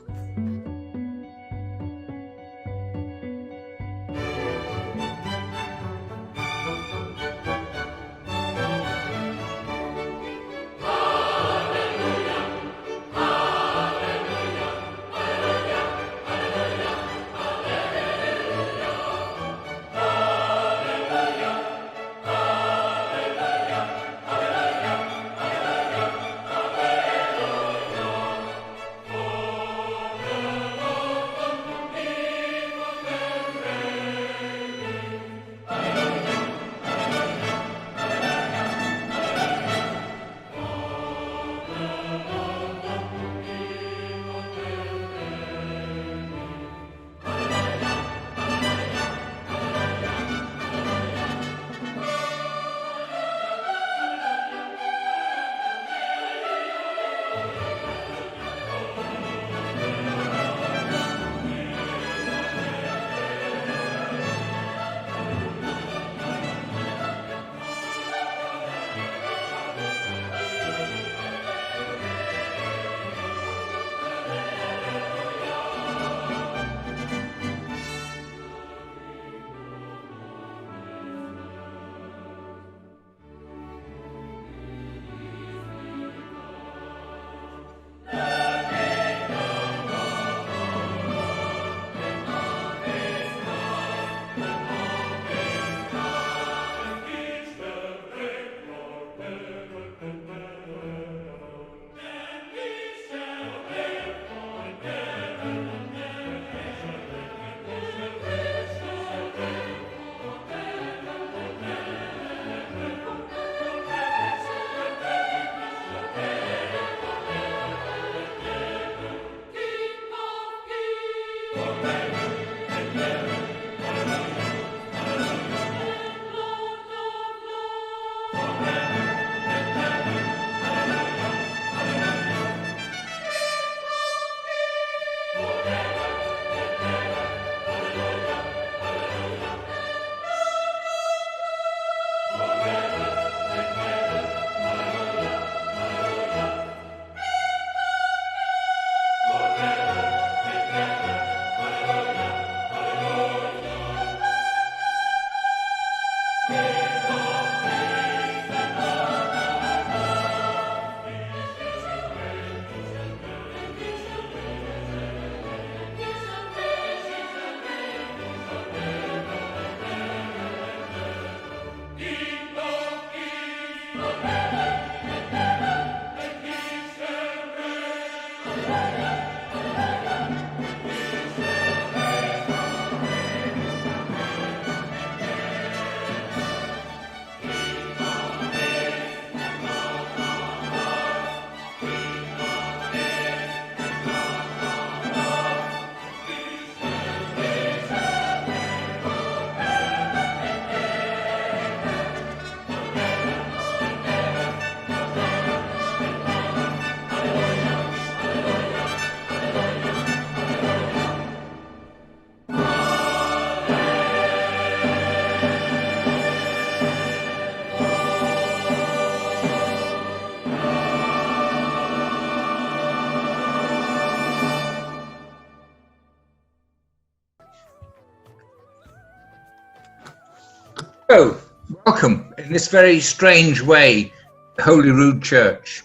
So, welcome in this very strange way, Holy Rood Church.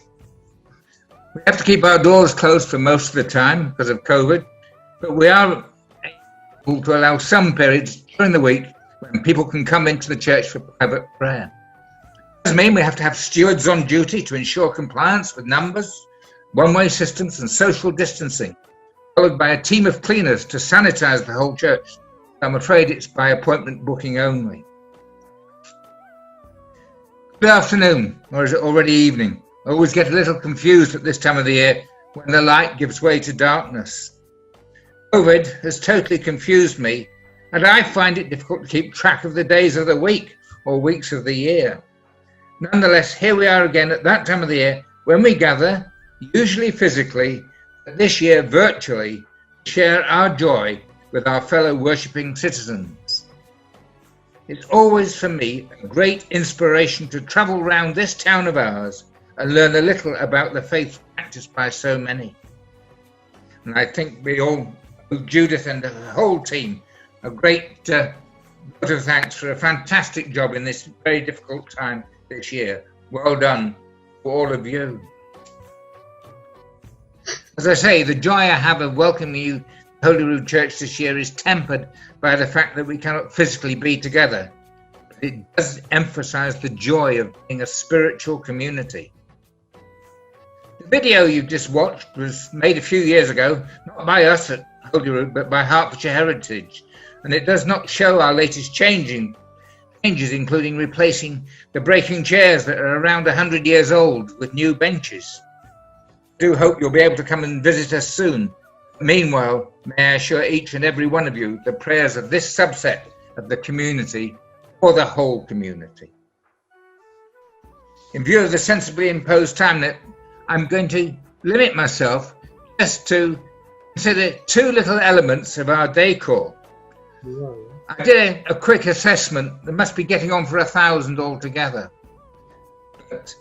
We have to keep our doors closed for most of the time because of COVID, but we are able to allow some periods during the week when people can come into the church for private prayer. This means we have to have stewards on duty to ensure compliance with numbers, one-way systems and social distancing, followed by a team of cleaners to sanitize the whole church. I'm afraid it's by appointment booking only. Good afternoon, or is it already evening? I always get a little confused at this time of the year when the light gives way to darkness. COVID has totally confused me, and I find it difficult to keep track of the days of the week or weeks of the year. Nonetheless, here we are again at that time of the year when we gather, usually physically, but this year virtually, to share our joy with our fellow worshipping citizens. It's always for me a great inspiration to travel round this town of ours and learn a little about the faith practiced by so many. And I think we all, Judith and the whole team, a great vote of thanks for a fantastic job in this very difficult time this year. Well done for all of you. As I say, the joy I have of welcoming you to Holy Rood Church this year is tempered by the fact that we cannot physically be together. But it does emphasize the joy of being a spiritual community. The video you've just watched was made a few years ago, not by us at Holy Rood, but by Hertfordshire Heritage, and it does not show our latest changes, including replacing the breaking chairs that are around 100 years old with new benches. I do hope you'll be able to come and visit us soon. Meanwhile, may I assure each and every one of you the prayers of this subset of the community for the whole community. In view of the sensibly imposed time limit, I'm going to limit myself just to consider two little elements of our decor. I did a quick assessment. There must be getting on for 1,000 altogether. But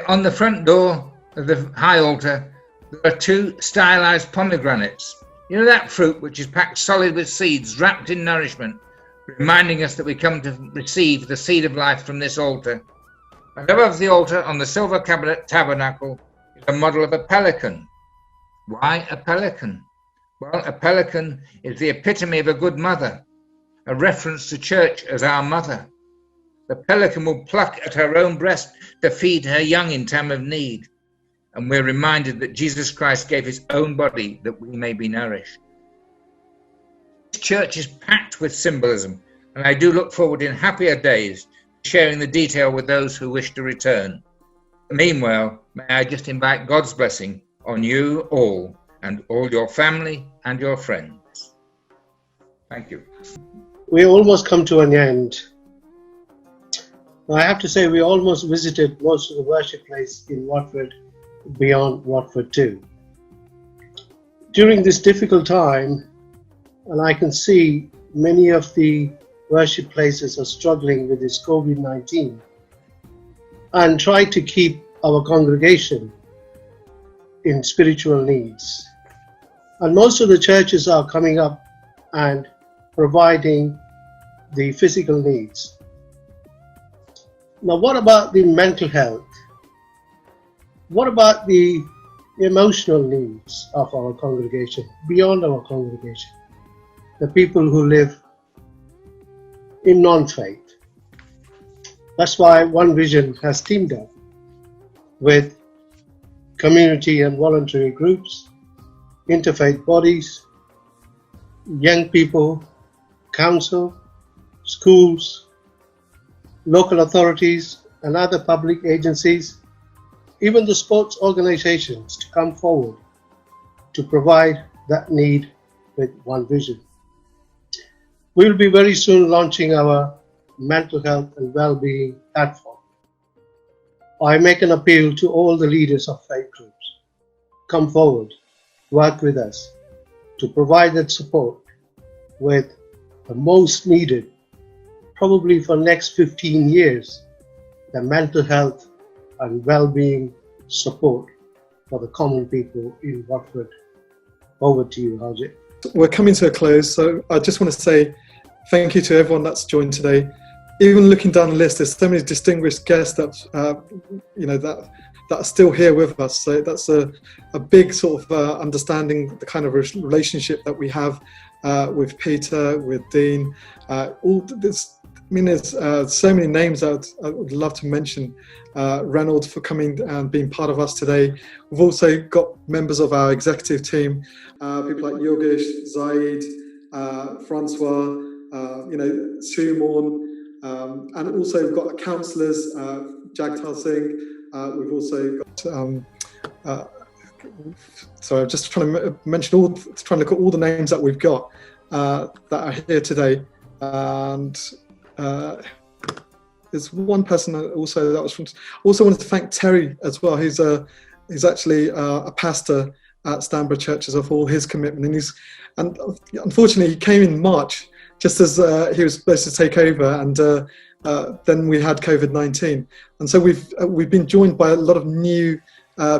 on the front door of the high altar, there are two stylized pomegranates. You know that fruit which is packed solid with seeds, wrapped in nourishment, reminding us that we come to receive the seed of life from this altar. And above the altar, on the silver cabinet tabernacle, is a model of a pelican. Why a pelican? Well, a pelican is the epitome of a good mother, a reference to church as our mother. The pelican will pluck at her own breast to feed her young in time of need. And we're reminded that Jesus Christ gave his own body that we may be nourished. This church is packed with symbolism, and I do look forward in happier days to sharing the detail with those who wish to return. Meanwhile, may I just invite God's blessing on you all and all your family and your friends. Thank you. We almost come to an end. I have to say we almost visited most of the worship places in Watford, beyond Watford too. During this difficult time, and I can see many of the worship places are struggling with this COVID-19 and try to keep our congregation in spiritual needs. And most of the churches are coming up and providing the physical needs. Now, what about the mental health? What about the emotional needs of our congregation, beyond our congregation? The people who live in non-faith. That's why One Vision has teamed up with community and voluntary groups, interfaith bodies, young people, council, schools, local authorities and other public agencies, even the sports organizations, to come forward to provide that need with One Vision. We will be very soon launching our mental health and well-being platform. I make an appeal to all the leaders of faith groups. Come forward, work with us to provide that support with the most needed, probably for next 15 years, the mental health and well-being support for the common people in Watford. Over to you, Harjit. We're coming to a close, so I just want to say thank you to everyone that's joined today. even looking down the list, there's so many distinguished guests that that are still here with us. So that's a big sort of understanding the kind of relationship that we have with Peter, with Dean. There's so many names that I would love to mention. Reynold for coming and being part of us today. We've also got members of our executive team, people like Yogesh, Zaid, Francois, Sumon, and also we've got councillors, Jagtar Singh. We've also got, sorry, I'm just trying to mention trying to look at all the names that we've got that are here today. And there's one person that was from. Also wanted to thank Terry as well. He's actually a pastor at Stanborough Church, for all his commitment. And unfortunately he came in March, just as he was supposed to take over, and then we had COVID-19. And so we've been joined by a lot of new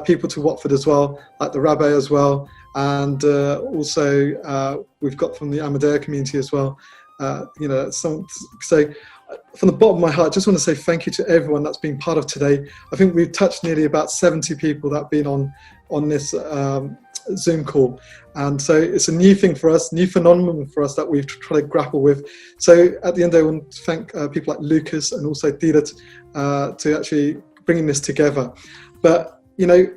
people to Watford as well, like the Rabbi as well, and also we've got from the Amadea community as well. So from the bottom of my heart, I just want to say thank you to everyone that's been part of today. I think we've touched nearly about 70 people that have been on this Zoom call. And so it's a new thing for us, new phenomenon for us that we've tried to grapple with. So at the end, I want to thank people like Lucas and also Dilat to actually bringing this together. But,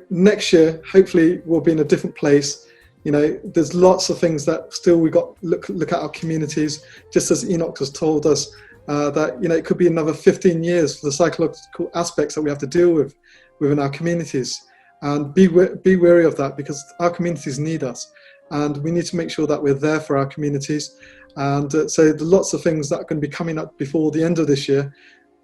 next year, hopefully we'll be in a different place. There's lots of things that still we've got to look at our communities, just as Enoch has told us that, it could be another 15 years for the psychological aspects that we have to deal with within our communities. And be wary of that, because our communities need us, and we need to make sure that we're there for our communities. And so there's lots of things that are going to be coming up before the end of this year.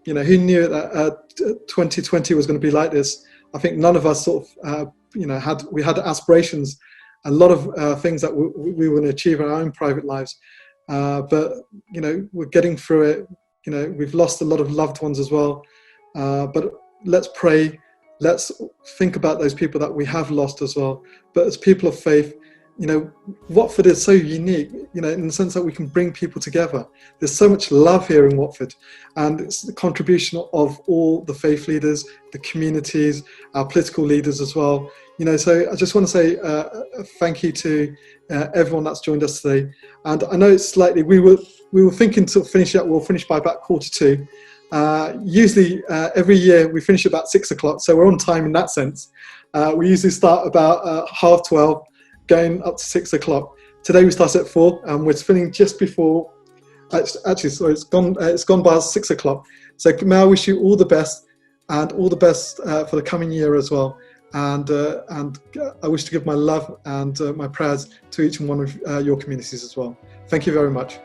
Who knew that 2020 was going to be like this? I think none of us sort of, had aspirations, a lot of things that we want to achieve in our own private lives. But, we're getting through it. We've lost a lot of loved ones as well. But let's pray. Let's think about those people that we have lost as well. But as people of faith, Watford is so unique, in the sense that we can bring people together. There's so much love here in Watford, and it's the contribution of all the faith leaders, the communities, our political leaders as well. So I just want to say thank you to everyone that's joined us today. And I know it's slightly, we were thinking to finish up, we'll finish by about 1:45. Usually every year we finish about 6 o'clock, so we're on time in that sense. We usually start about 12:30, going up to 6 o'clock. Today we start at 4, and we're finishing just before. Actually, sorry, it's gone by 6 o'clock. So may I wish you all the best, and all the best for the coming year as well. And I wish to give my love and my prayers to each and one of your communities as well. Thank you very much.